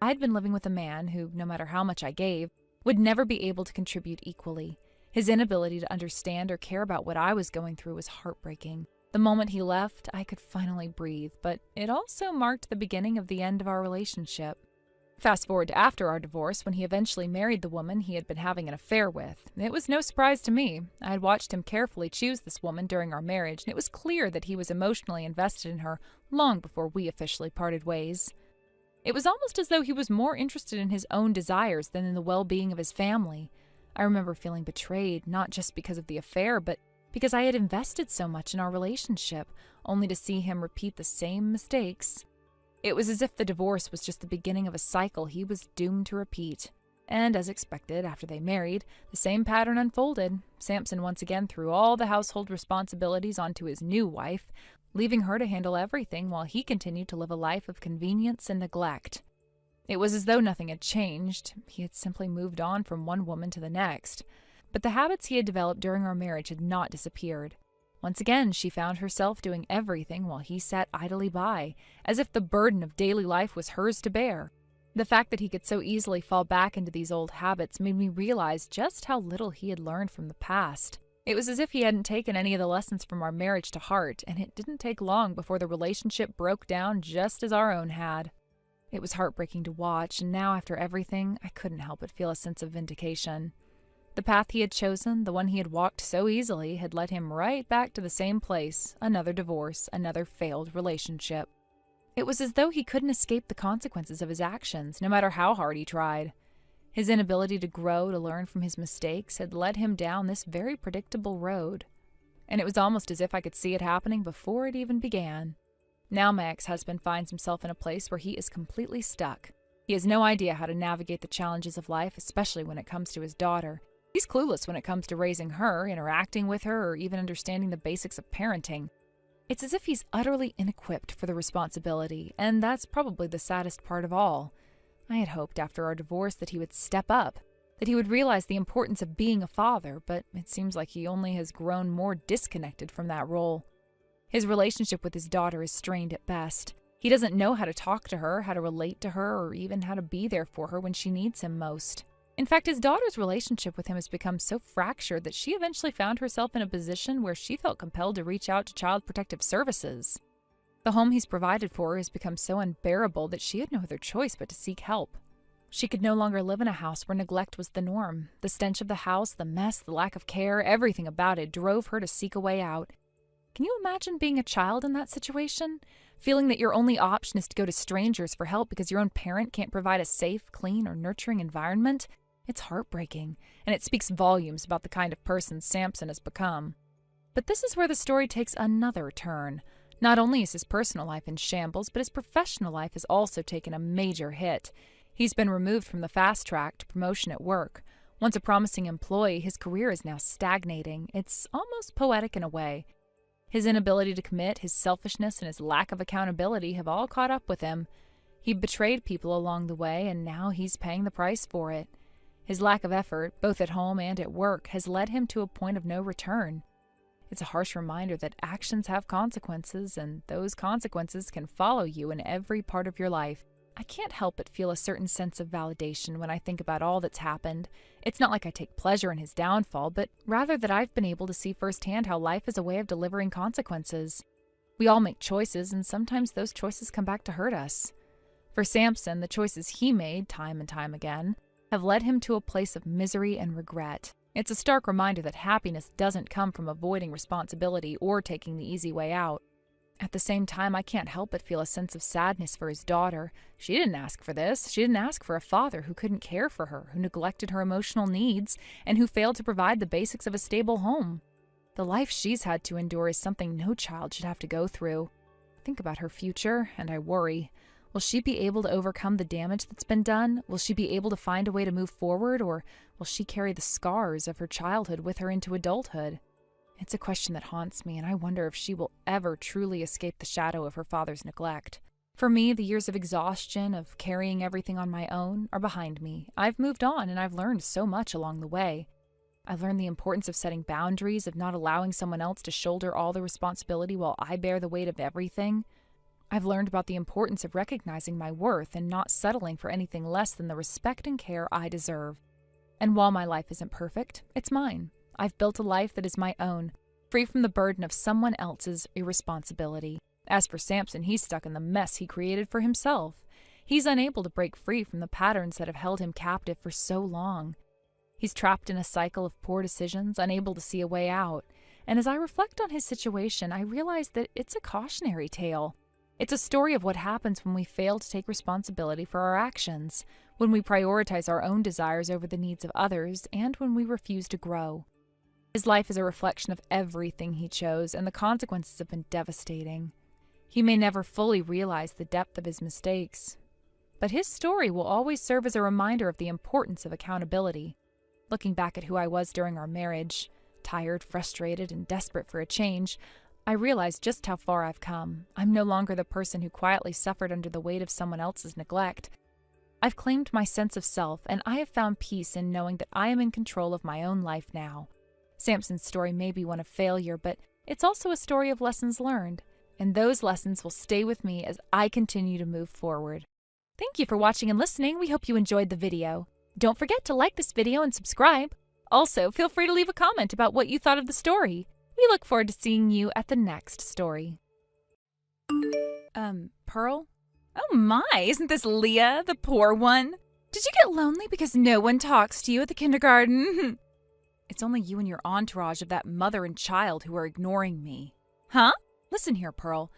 [SPEAKER 1] I'd been living with a man who, no matter how much I gave, would never be able to contribute equally. His inability to understand or care about what I was going through was heartbreaking. The moment he left, I could finally breathe, but it also marked the beginning of the end of our relationship. Fast forward to after our divorce, when he eventually married the woman he had been having an affair with. It was no surprise to me. I had watched him carefully choose this woman during our marriage, and it was clear that he was emotionally invested in her long before we officially parted ways. It was almost as though he was more interested in his own desires than in the well-being of his family. I remember feeling betrayed, not just because of the affair, but because I had invested so much in our relationship, only to see him repeat the same mistakes. It was as if the divorce was just the beginning of a cycle he was doomed to repeat. And as expected, after they married, the same pattern unfolded. Samson once again threw all the household responsibilities onto his new wife, leaving her to handle everything while he continued to live a life of convenience and neglect. It was as though nothing had changed. He had simply moved on from one woman to the next. But the habits he had developed during our marriage had not disappeared. Once again, she found herself doing everything while he sat idly by, as if the burden of daily life was hers to bear. The fact that he could so easily fall back into these old habits made me realize just how little he had learned from the past. It was as if he hadn't taken any of the lessons from our marriage to heart, and it didn't take long before the relationship broke down just as our own had. It was heartbreaking to watch, and now after everything, I couldn't help but feel a sense of vindication. The path he had chosen, the one he had walked so easily, had led him right back to the same place, another divorce, another failed relationship. It was as though he couldn't escape the consequences of his actions, no matter how hard he tried. His inability to grow, to learn from his mistakes, had led him down this very predictable road. And it was almost as if I could see it happening before it even began. Now my ex-husband finds himself in a place where he is completely stuck. He has no idea how to navigate the challenges of life, especially when it comes to his daughter. He's clueless when it comes to raising her, interacting with her, or even understanding the basics of parenting. It's as if he's utterly inequipped for the responsibility, and that's probably the saddest part of all. I had hoped after our divorce that he would step up, that he would realize the importance of being a father, but it seems like he only has grown more disconnected from that role. His relationship with his daughter is strained at best. He doesn't know how to talk to her, how to relate to her, or even how to be there for her when she needs him most. In fact, his daughter's relationship with him has become so fractured that she eventually found herself in a position where she felt compelled to reach out to Child Protective Services. The home he's provided for her has become so unbearable that she had no other choice but to seek help. She could no longer live in a house where neglect was the norm. The stench of the house, the mess, the lack of care, everything about it drove her to seek a way out. Can you imagine being a child in that situation? Feeling that your only option is to go to strangers for help because your own parent can't provide a safe, clean, or nurturing environment? It's heartbreaking, and it speaks volumes about the kind of person Samson has become. But this is where the story takes another turn. Not only is his personal life in shambles, but his professional life has also taken a major hit. He's been removed from the fast track to promotion at work. Once a promising employee, his career is now stagnating. It's almost poetic in a way. His inability to commit, his selfishness, and his lack of accountability have all caught up with him. He betrayed people along the way, and now he's paying the price for it. His lack of effort, both at home and at work, has led him to a point of no return. It's a harsh reminder that actions have consequences, and those consequences can follow you in every part of your life. I can't help but feel a certain sense of validation when I think about all that's happened. It's not like I take pleasure in his downfall, but rather that I've been able to see firsthand how life is a way of delivering consequences. We all make choices, and sometimes those choices come back to hurt us. For Samson, the choices he made, time and time again, have led him to a place of misery and regret. It's a stark reminder that happiness doesn't come from avoiding responsibility or taking the easy way out. At the same time, I can't help but feel a sense of sadness for his daughter. She didn't ask for this. She didn't ask for a father who couldn't care for her, who neglected her emotional needs, and who failed to provide the basics of a stable home. The life she's had to endure is something no child should have to go through. I think about her future, and I worry. Will she be able to overcome the damage that's been done? Will she be able to find a way to move forward, or will she carry the scars of her childhood with her into adulthood? It's a question that haunts me, and I wonder if she will ever truly escape the shadow of her father's neglect. For me, the years of exhaustion, of carrying everything on my own, are behind me. I've moved on, and I've learned so much along the way. I've learned the importance of setting boundaries, of not allowing someone else to shoulder all the responsibility while I bear the weight of everything. I've learned about the importance of recognizing my worth and not settling for anything less than the respect and care I deserve. And while my life isn't perfect, it's mine. I've built a life that is my own, free from the burden of someone else's irresponsibility. As for Samson, he's stuck in the mess he created for himself. He's unable to break free from the patterns that have held him captive for so long. He's trapped in a cycle of poor decisions, unable to see a way out. And as I reflect on his situation, I realize that it's a cautionary tale. It's a story of what happens when we fail to take responsibility for our actions, when we prioritize our own desires over the needs of others, and when we refuse to grow. His life is a reflection of everything he chose, and the consequences have been devastating. He may never fully realize the depth of his mistakes, but his story will always serve as a reminder of the importance of accountability. Looking back at who I was during our marriage, tired, frustrated, and desperate for a change, I realize just how far I've come. I'm no longer the person who quietly suffered under the weight of someone else's neglect. I've claimed my sense of self, and I have found peace in knowing that I am in control of my own life now. Samson's story may be one of failure, but it's also a story of lessons learned, and those lessons will stay with me as I continue to move forward. Thank you for watching and listening. We hope you enjoyed the video. Don't forget to like this video and subscribe. Also, feel free to leave a comment about what you thought of the story. We look forward to seeing you at the next story. Pearl? Oh my, isn't this Leah, the poor one? Did you get lonely because no one talks to you at the kindergarten? It's only you and your entourage of that mother and child who are ignoring me. Huh? Listen here, Pearl.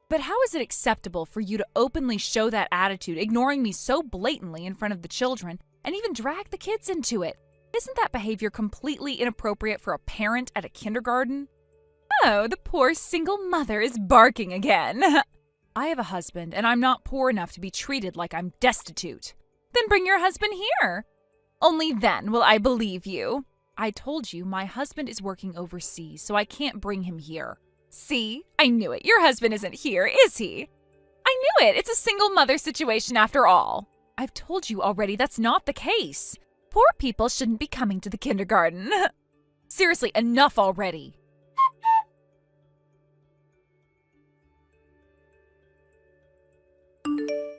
[SPEAKER 1] But how is it acceptable for you to openly show that attitude, ignoring me so blatantly in front of the children, and even drag the kids into it? Isn't that behavior completely inappropriate for a parent at a kindergarten? Oh, the poor single mother is barking again. I have a husband, and I'm not poor enough to be treated like I'm destitute. Then bring your husband here. Only then will I believe you. I told you my husband is working overseas, so I can't bring him here. See? I knew it. Your husband isn't here, is he? I knew it. It's a single mother situation after all. I've told you already that's not the case. Poor people shouldn't be coming to the kindergarten. Seriously, enough already.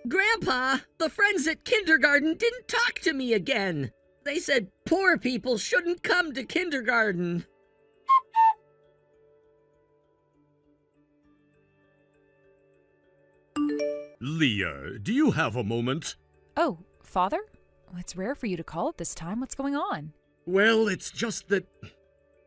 [SPEAKER 3] Grandpa, the friends at kindergarten didn't talk to me again. They said poor people shouldn't come to kindergarten.
[SPEAKER 2] Leah, do you have a moment?
[SPEAKER 1] Oh, Father? It's rare for you to call at this time. What's going on?
[SPEAKER 2] Well, it's just that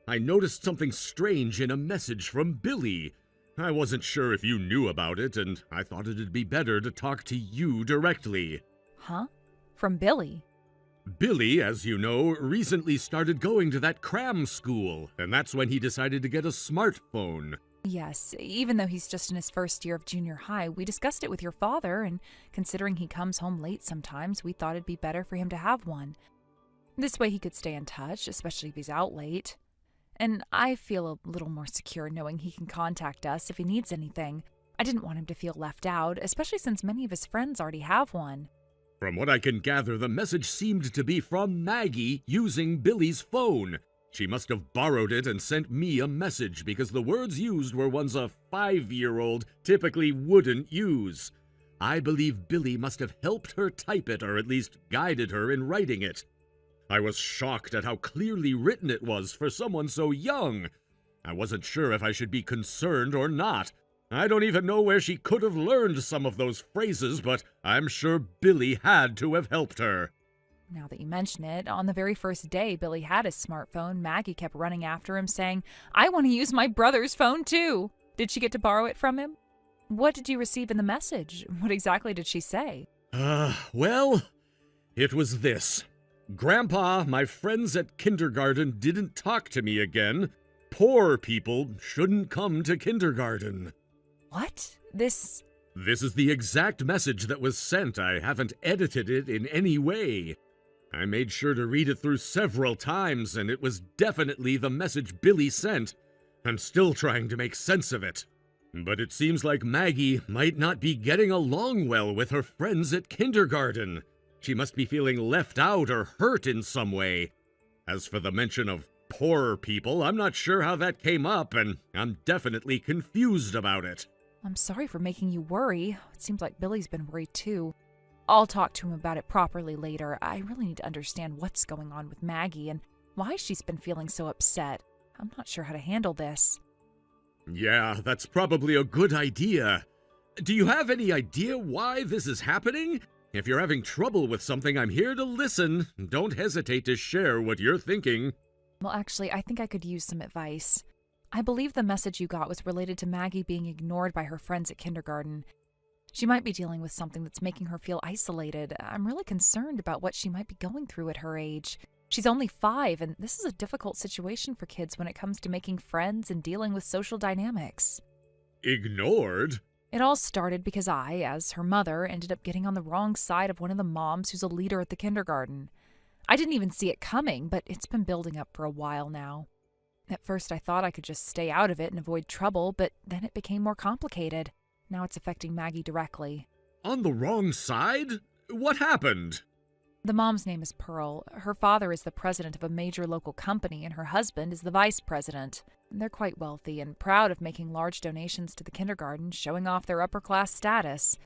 [SPEAKER 2] I noticed something strange in a message from Billy. I wasn't sure if you knew about it, and I thought it'd be better to talk to you directly.
[SPEAKER 1] Huh? From Billy?
[SPEAKER 2] Billy, as you know, recently started going to that cram school, and that's when he decided to get a smartphone.
[SPEAKER 1] Yes, even though he's just in his first year of junior high, we discussed it with your father, and considering he comes home late sometimes, we thought it'd be better for him to have one. This way he could stay in touch, especially if he's out late. And I feel a little more secure knowing he can contact us if he needs anything. I didn't want him to feel left out, especially since many of his friends already have one.
[SPEAKER 2] From what I can gather, the message seemed to be from Maggie using Billy's phone. She must have borrowed it and sent me a message because the words used were ones a 5-year-old typically wouldn't use. I believe Billy must have helped her type it or at least guided her in writing it. I was shocked at how clearly written it was for someone so young. I wasn't sure if I should be concerned or not. I don't even know where she could have learned some of those phrases, but I'm sure Billy had to have helped her.
[SPEAKER 1] Now that you mention it, on the very first day Billy had his smartphone, Maggie kept running after him saying, "I want to use my brother's phone too." Did she get to borrow it from him? What did you receive in the message? What exactly did she say?
[SPEAKER 2] Well, it was this. Grandpa, my friends at kindergarten didn't talk to me again. Poor people shouldn't come to kindergarten.
[SPEAKER 1] What? This
[SPEAKER 2] is the exact message that was sent. I haven't edited it in any way. I made sure to read it through several times, and it was definitely the message Billy sent. I'm still trying to make sense of it. But it seems like Maggie might not be getting along well with her friends at kindergarten. She must be feeling left out or hurt in some way. As for the mention of poor people, I'm not sure how that came up, and I'm definitely confused about it.
[SPEAKER 1] I'm sorry for making you worry. It seems like Billy's been worried too. I'll talk to him about it properly later. I really need to understand what's going on with Maggie and why she's been feeling so upset. I'm not sure how to handle this.
[SPEAKER 2] Yeah, that's probably a good idea. Do you have any idea why this is happening? If you're having trouble with something, I'm here to listen. Don't hesitate to share what you're thinking.
[SPEAKER 1] Well, actually, I think I could use some advice. I believe the message you got was related to Maggie being ignored by her friends at kindergarten. She might be dealing with something that's making her feel isolated. I'm really concerned about what she might be going through at her age. She's only 5, and this is a difficult situation for kids when it comes to making friends and dealing with social dynamics.
[SPEAKER 2] Ignored?
[SPEAKER 1] It all started because I, as her mother, ended up getting on the wrong side of one of the moms who's a leader at the kindergarten. I didn't even see it coming, but it's been building up for a while now. At first I thought I could just stay out of it and avoid trouble, but then it became more complicated. Now it's affecting Maggie directly.
[SPEAKER 2] On the wrong side? What happened?
[SPEAKER 1] The mom's name is Pearl. Her father is the president of a major local company, and her husband is the vice president. They're quite wealthy and proud of making large donations to the kindergarten, showing off their upper-class status.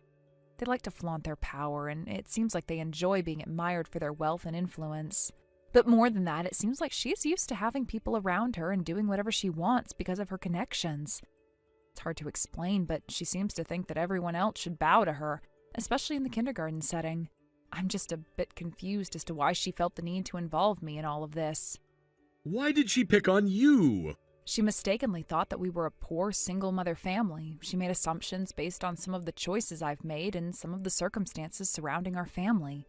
[SPEAKER 1] They like to flaunt their power, and it seems like they enjoy being admired for their wealth and influence. But more than that, it seems like she is used to having people around her and doing whatever she wants because of her connections. It's hard to explain, but she seems to think that everyone else should bow to her, especially in the kindergarten setting. I'm just a bit confused as to why she felt the need to involve me in all of this.
[SPEAKER 2] Why did she pick on you?
[SPEAKER 1] She mistakenly thought that we were a poor single-mother family. She made assumptions based on some of the choices I've made and some of the circumstances surrounding our family.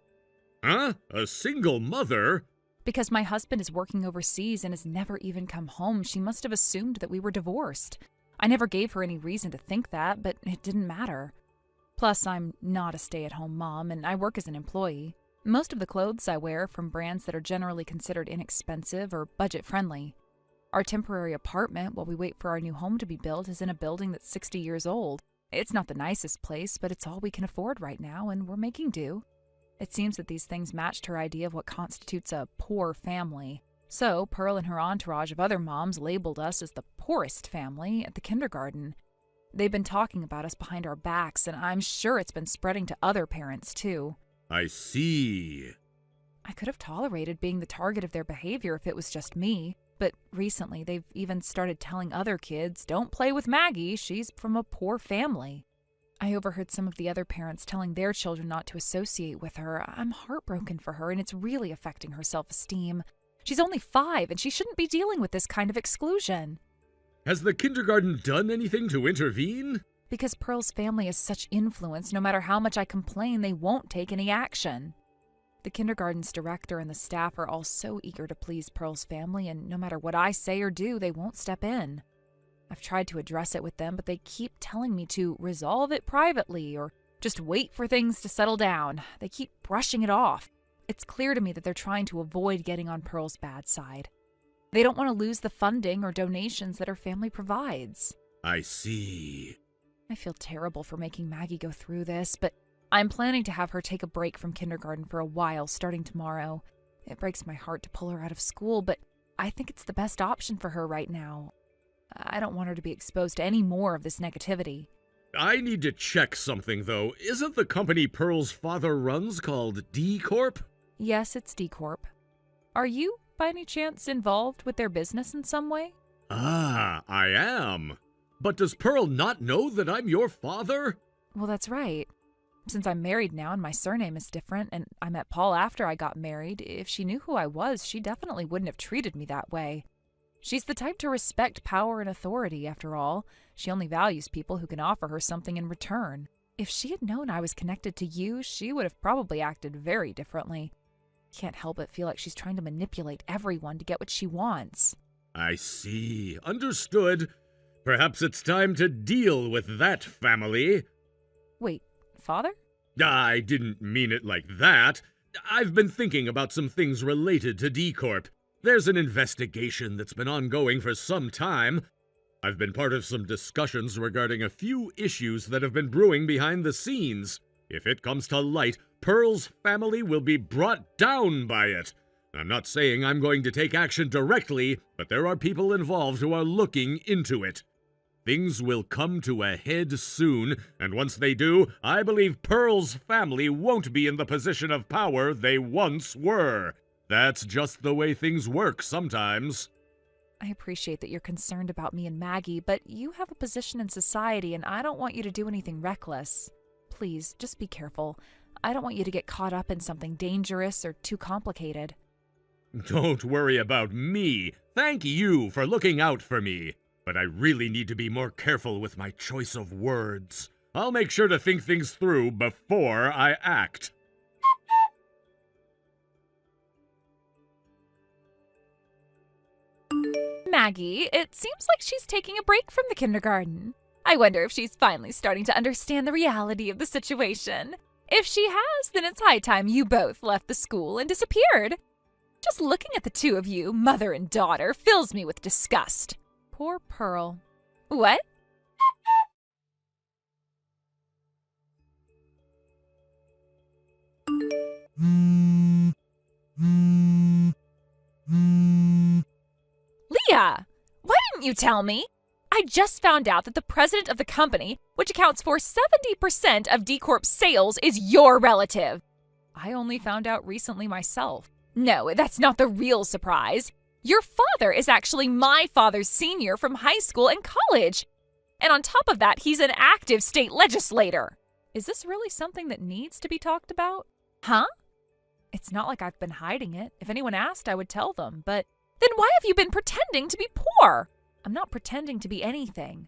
[SPEAKER 2] Huh? A single mother?
[SPEAKER 1] Because my husband is working overseas and has never even come home, she must have assumed that we were divorced. I never gave her any reason to think that, but it didn't matter. Plus, I'm not a stay-at-home mom, and I work as an employee. Most of the clothes I wear are from brands that are generally considered inexpensive or budget-friendly. Our temporary apartment, while we wait for our new home to be built, is in a building that's 60 years old. It's not the nicest place, but it's all we can afford right now, and we're making do. It seems that these things matched her idea of what constitutes a poor family. So, Pearl and her entourage of other moms labeled us as the poorest family at the kindergarten. They've been talking about us behind our backs, and I'm sure it's been spreading to other parents, too.
[SPEAKER 2] I see.
[SPEAKER 1] I could have tolerated being the target of their behavior if it was just me, but recently they've even started telling other kids, don't play with Maggie, she's from a poor family. I overheard some of the other parents telling their children not to associate with her. I'm heartbroken for her, and it's really affecting her self-esteem. She's only 5, and she shouldn't be dealing with this kind of exclusion.
[SPEAKER 2] Has the kindergarten done anything to intervene?
[SPEAKER 1] Because Pearl's family has such influence, no matter how much I complain, they won't take any action. The kindergarten's director and the staff are all so eager to please Pearl's family, and no matter what I say or do, they won't step in. I've tried to address it with them, but they keep telling me to resolve it privately or just wait for things to settle down. They keep brushing it off. It's clear to me that they're trying to avoid getting on Pearl's bad side. They don't want to lose the funding or donations that her family provides.
[SPEAKER 2] I see.
[SPEAKER 1] I feel terrible for making Maggie go through this, but I'm planning to have her take a break from kindergarten for a while starting tomorrow. It breaks my heart to pull her out of school, but I think it's the best option for her right now. I don't want her to be exposed to any more of this negativity.
[SPEAKER 2] I need to check something, though. Isn't the company Pearl's father runs called D Corp?
[SPEAKER 1] Yes, it's D Corp. Are you, by any chance, involved with their business in some way?
[SPEAKER 2] Ah, I am. But does Pearl not know that I'm your father?
[SPEAKER 1] Well, that's right. Since I'm married now and my surname is different, and I met Paul after I got married, if she knew who I was, she definitely wouldn't have treated me that way. She's the type to respect power and authority, after all. She only values people who can offer her something in return. If she had known I was connected to you, she would have probably acted very differently. Can't help but feel like she's trying to manipulate everyone to get what she wants.
[SPEAKER 2] I see. Understood. Perhaps it's time to deal with that family.
[SPEAKER 1] Wait, father?
[SPEAKER 2] I didn't mean it like that. I've been thinking about some things related to D Corp. There's an investigation that's been ongoing for some time. I've been part of some discussions regarding a few issues that have been brewing behind the scenes. If it comes to light, Pearl's family will be brought down by it. I'm not saying I'm going to take action directly, but there are people involved who are looking into it. Things will come to a head soon, and once they do, I believe Pearl's family won't be in the position of power they once were. That's just the way things work sometimes.
[SPEAKER 1] I appreciate that you're concerned about me and Maggie, but you have a position in society, and I don't want you to do anything reckless. Please, just be careful. I don't want you to get caught up in something dangerous or too complicated.
[SPEAKER 2] Don't worry about me. Thank you for looking out for me. But I really need to be more careful with my choice of words. I'll make sure to think things through before I act.
[SPEAKER 1] Maggie, it seems like she's taking a break from the kindergarten. I wonder if she's finally starting to understand the reality of the situation. If she has, then it's high time you both left the school and disappeared. Just looking at the two of you, mother and daughter, fills me with disgust. Poor Pearl. What? Leah! Why didn't you tell me? I just found out that the president of the company, which accounts for 70% of D Corp's sales, is your relative. I only found out recently myself. No, that's not the real surprise. Your father is actually my father's senior from high school and college. And on top of that, he's an active state legislator. Is this really something that needs to be talked about? Huh? It's not like I've been hiding it. If anyone asked, I would tell them. But then why have you been pretending to be poor? I'm not pretending to be anything.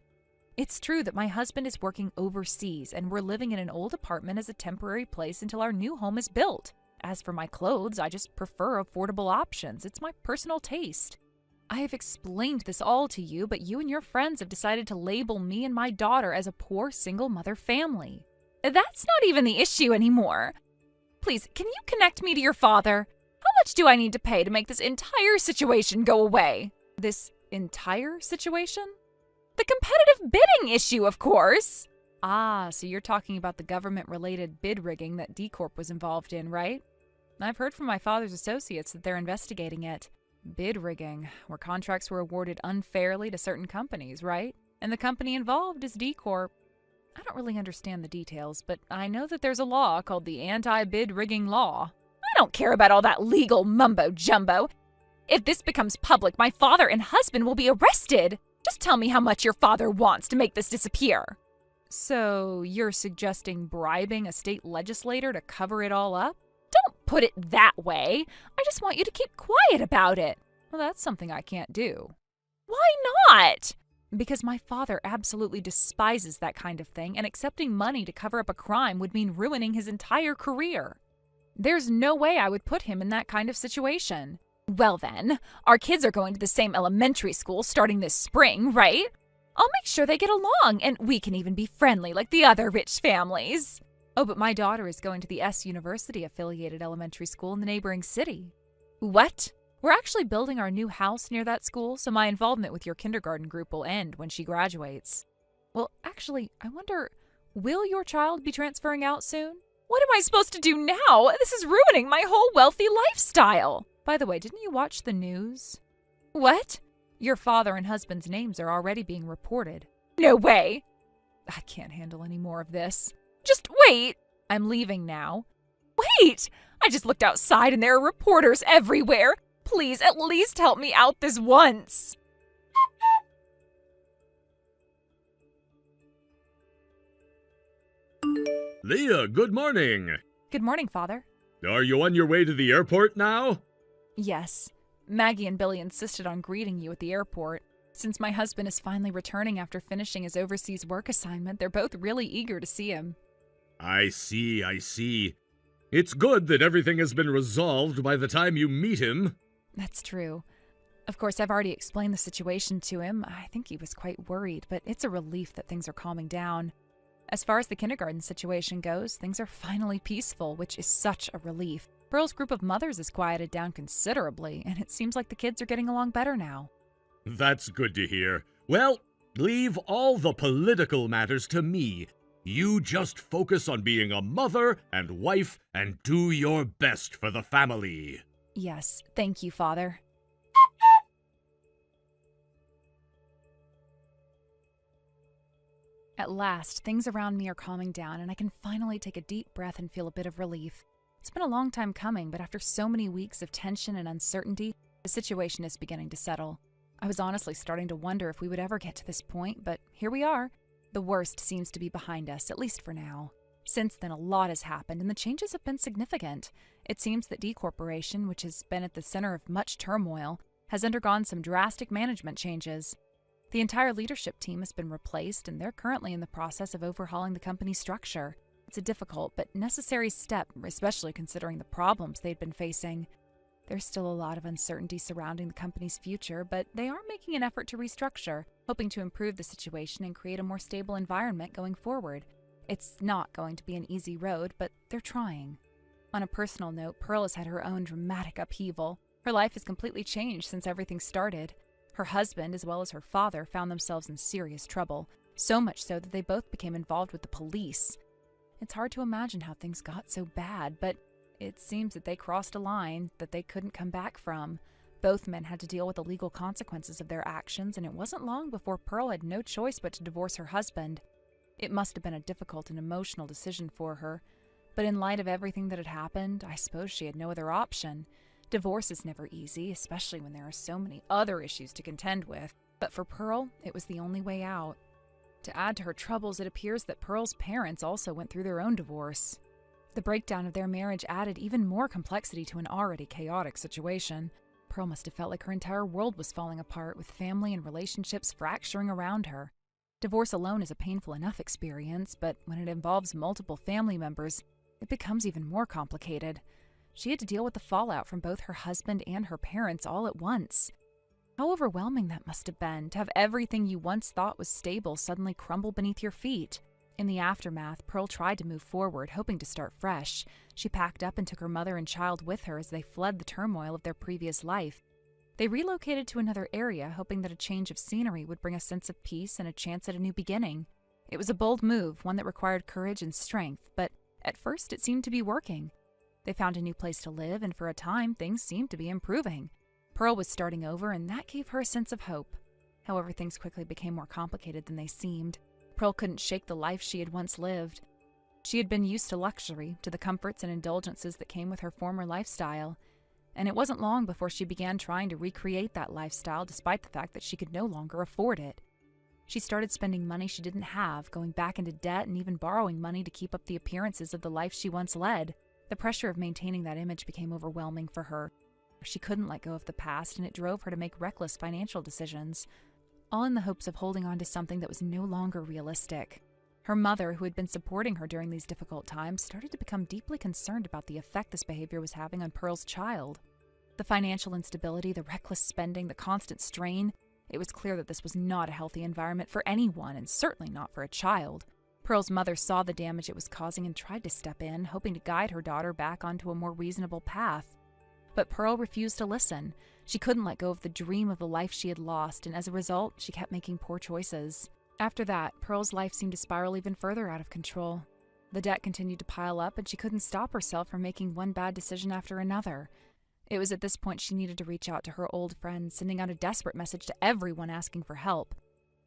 [SPEAKER 1] It's true that my husband is working overseas and we're living in an old apartment as a temporary place until our new home is built. As for my clothes, I just prefer affordable options. It's my personal taste. I have explained this all to you, but you and your friends have decided to label me and my daughter as a poor single mother family. That's not even the issue anymore. Please, can you connect me to your father? How much do I need to pay to make this entire situation go away? This entire situation? The competitive bidding issue, of course. Ah, so you're talking about the government-related bid rigging that D Corp was involved in, right? I've heard from my father's associates that they're investigating it. Bid rigging, where contracts were awarded unfairly to certain companies, right? And the company involved is D Corp. I don't really understand the details, but I know that there's a law called the Anti-Bid Rigging Law. I don't care about all that legal mumbo-jumbo. If this becomes public, my father and husband will be arrested. Just tell me how much your father wants to make this disappear. So you're suggesting bribing a state legislator to cover it all up? Don't put it that way. I just want you to keep quiet about it. Well, that's something I can't do. Why not? Because my father absolutely despises that kind of thing, and accepting money to cover up a crime would mean ruining his entire career. There's no way I would put him in that kind of situation. Well then, our kids are going to the same elementary school starting this spring, right? I'll make sure they get along, and we can even be friendly like the other rich families. Oh, but my daughter is going to the S University-affiliated elementary school in the neighboring city. What? We're actually building our new house near that school, so my involvement with your kindergarten group will end when she graduates. Well, actually, I wonder, will your child be transferring out soon? What am I supposed to do now? This is ruining my whole wealthy lifestyle. By the way, didn't you watch the news? What? Your father and husband's names are already being reported. No way! I can't handle any more of this. Just wait! I'm leaving now. Wait! I just looked outside and there are reporters everywhere. Please, at least help me out this once.
[SPEAKER 2] Leah, good morning.
[SPEAKER 1] Good morning, Father.
[SPEAKER 2] Are you on your way to the airport now?
[SPEAKER 1] Yes. Maggie and Billy insisted on greeting you at the airport. Since my husband is finally returning after finishing his overseas work assignment, they're both really eager to see him.
[SPEAKER 2] I see. It's good that everything has been resolved by the time you meet him.
[SPEAKER 1] That's true. Of course, I've already explained the situation to him. I think he was quite worried, but it's a relief that things are calming down. As far as the kindergarten situation goes, things are finally peaceful, which is such a relief. Pearl's group of mothers has quieted down considerably, and it seems like the kids are getting along better now.
[SPEAKER 2] That's good to hear. Well, leave all the political matters to me. You just focus on being a mother and wife and do your best for the family.
[SPEAKER 1] Yes, thank you, Father. At last, things around me are calming down, and I can finally take a deep breath and feel a bit of relief. It's been a long time coming, but after so many weeks of tension and uncertainty, the situation is beginning to settle. I was honestly starting to wonder if we would ever get to this point, but here we are. The worst seems to be behind us, at least for now. Since then, a lot has happened, and the changes have been significant. It seems that D Corporation, which has been at the center of much turmoil, has undergone some drastic management changes. The entire leadership team has been replaced, and they're currently in the process of overhauling the company's structure. It's a difficult but necessary step, especially considering the problems they'd been facing. There's still a lot of uncertainty surrounding the company's future, but they are making an effort to restructure, hoping to improve the situation and create a more stable environment going forward. It's not going to be an easy road, but they're trying. On a personal note, Pearl has had her own dramatic upheaval. Her life has completely changed since everything started. Her husband, as well as her father, found themselves in serious trouble, so much so that they both became involved with the police. It's hard to imagine how things got so bad, but it seems that they crossed a line that they couldn't come back from. Both men had to deal with the legal consequences of their actions, and it wasn't long before Pearl had no choice but to divorce her husband. It must have been a difficult and emotional decision for her, but in light of everything that had happened, I suppose she had no other option. Divorce is never easy, especially when there are so many other issues to contend with, but for Pearl, it was the only way out. To add to her troubles, it appears that Pearl's parents also went through their own divorce. The breakdown of their marriage added even more complexity to an already chaotic situation. Pearl must have felt like her entire world was falling apart, with family and relationships fracturing around her. Divorce alone is a painful enough experience, but when it involves multiple family members, it becomes even more complicated. She had to deal with the fallout from both her husband and her parents all at once. How overwhelming that must have been, to have everything you once thought was stable suddenly crumble beneath your feet. In the aftermath, Pearl tried to move forward, hoping to start fresh. She packed up and took her mother and child with her as they fled the turmoil of their previous life. They relocated to another area, hoping that a change of scenery would bring a sense of peace and a chance at a new beginning. It was a bold move, one that required courage and strength, but at first it seemed to be working. They found a new place to live, and for a time, things seemed to be improving. Pearl was starting over, and that gave her a sense of hope. However, things quickly became more complicated than they seemed. Pearl couldn't shake the life she had once lived. She had been used to luxury, to the comforts and indulgences that came with her former lifestyle, and it wasn't long before she began trying to recreate that lifestyle despite the fact that she could no longer afford it. She started spending money she didn't have, going back into debt and even borrowing money to keep up the appearances of the life she once led. The pressure of maintaining that image became overwhelming for her. She couldn't let go of the past, and it drove her to make reckless financial decisions, all in the hopes of holding on to something that was no longer realistic. Her mother, who had been supporting her during these difficult times, started to become deeply concerned about the effect this behavior was having on Pearl's child. The financial instability, the reckless spending, the constant strain, it was clear that this was not a healthy environment for anyone, and certainly not for a child. Pearl's mother saw the damage it was causing and tried to step in, hoping to guide her daughter back onto a more reasonable path. But Pearl refused to listen. She couldn't let go of the dream of the life she had lost, and as a result, she kept making poor choices. After that, Pearl's life seemed to spiral even further out of control. The debt continued to pile up, and she couldn't stop herself from making one bad decision after another. It was at this point she needed to reach out to her old friends, sending out a desperate message to everyone asking for help.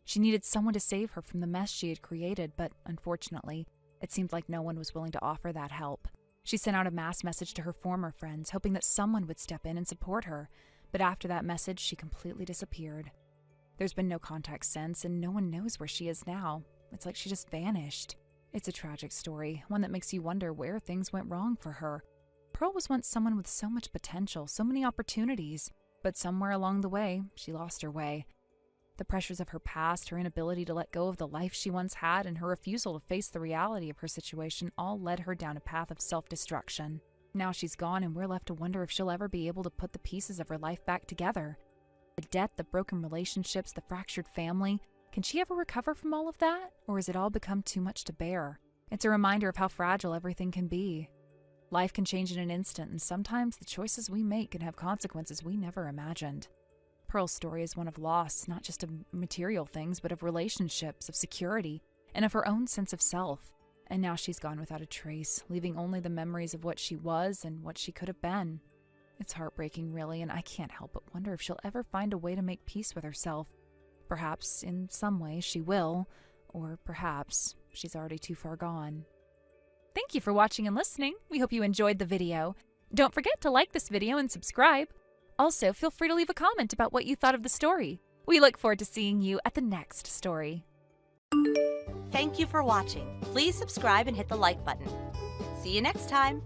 [SPEAKER 1] She needed someone to save her from the mess she had created, but unfortunately, it seemed like no one was willing to offer that help. She sent out a mass message to her former friends, hoping that someone would step in and support her, but after that message, she completely disappeared. There's been no contact since, and no one knows where she is now. It's like she just vanished. It's a tragic story, one that makes you wonder where things went wrong for her. Pearl was once someone with so much potential, so many opportunities, but somewhere along the way, she lost her way. The pressures of her past, her inability to let go of the life she once had, and her refusal to face the reality of her situation all led her down a path of self-destruction. Now she's gone, and we're left to wonder if she'll ever be able to put the pieces of her life back together. The debt, the broken relationships, the fractured family, can she ever recover from all of that? Or has it all become too much to bear? It's a reminder of how fragile everything can be. Life can change in an instant, and sometimes the choices we make can have consequences we never imagined. Pearl's story is one of loss, not just of material things, but of relationships, of security, and of her own sense of self. And now she's gone without a trace, leaving only the memories of what she was and what she could have been. It's heartbreaking, really, and I can't help but wonder if she'll ever find a way to make peace with herself. Perhaps, in some way, she will, or perhaps she's already too far gone. Thank you for watching and listening. We hope you enjoyed the video. Don't forget to like this video and subscribe. Also, feel free to leave a comment about what you thought of the story. We look forward to seeing you at the next story.
[SPEAKER 4] Thank you for watching. Please subscribe and hit the like button. See you next time.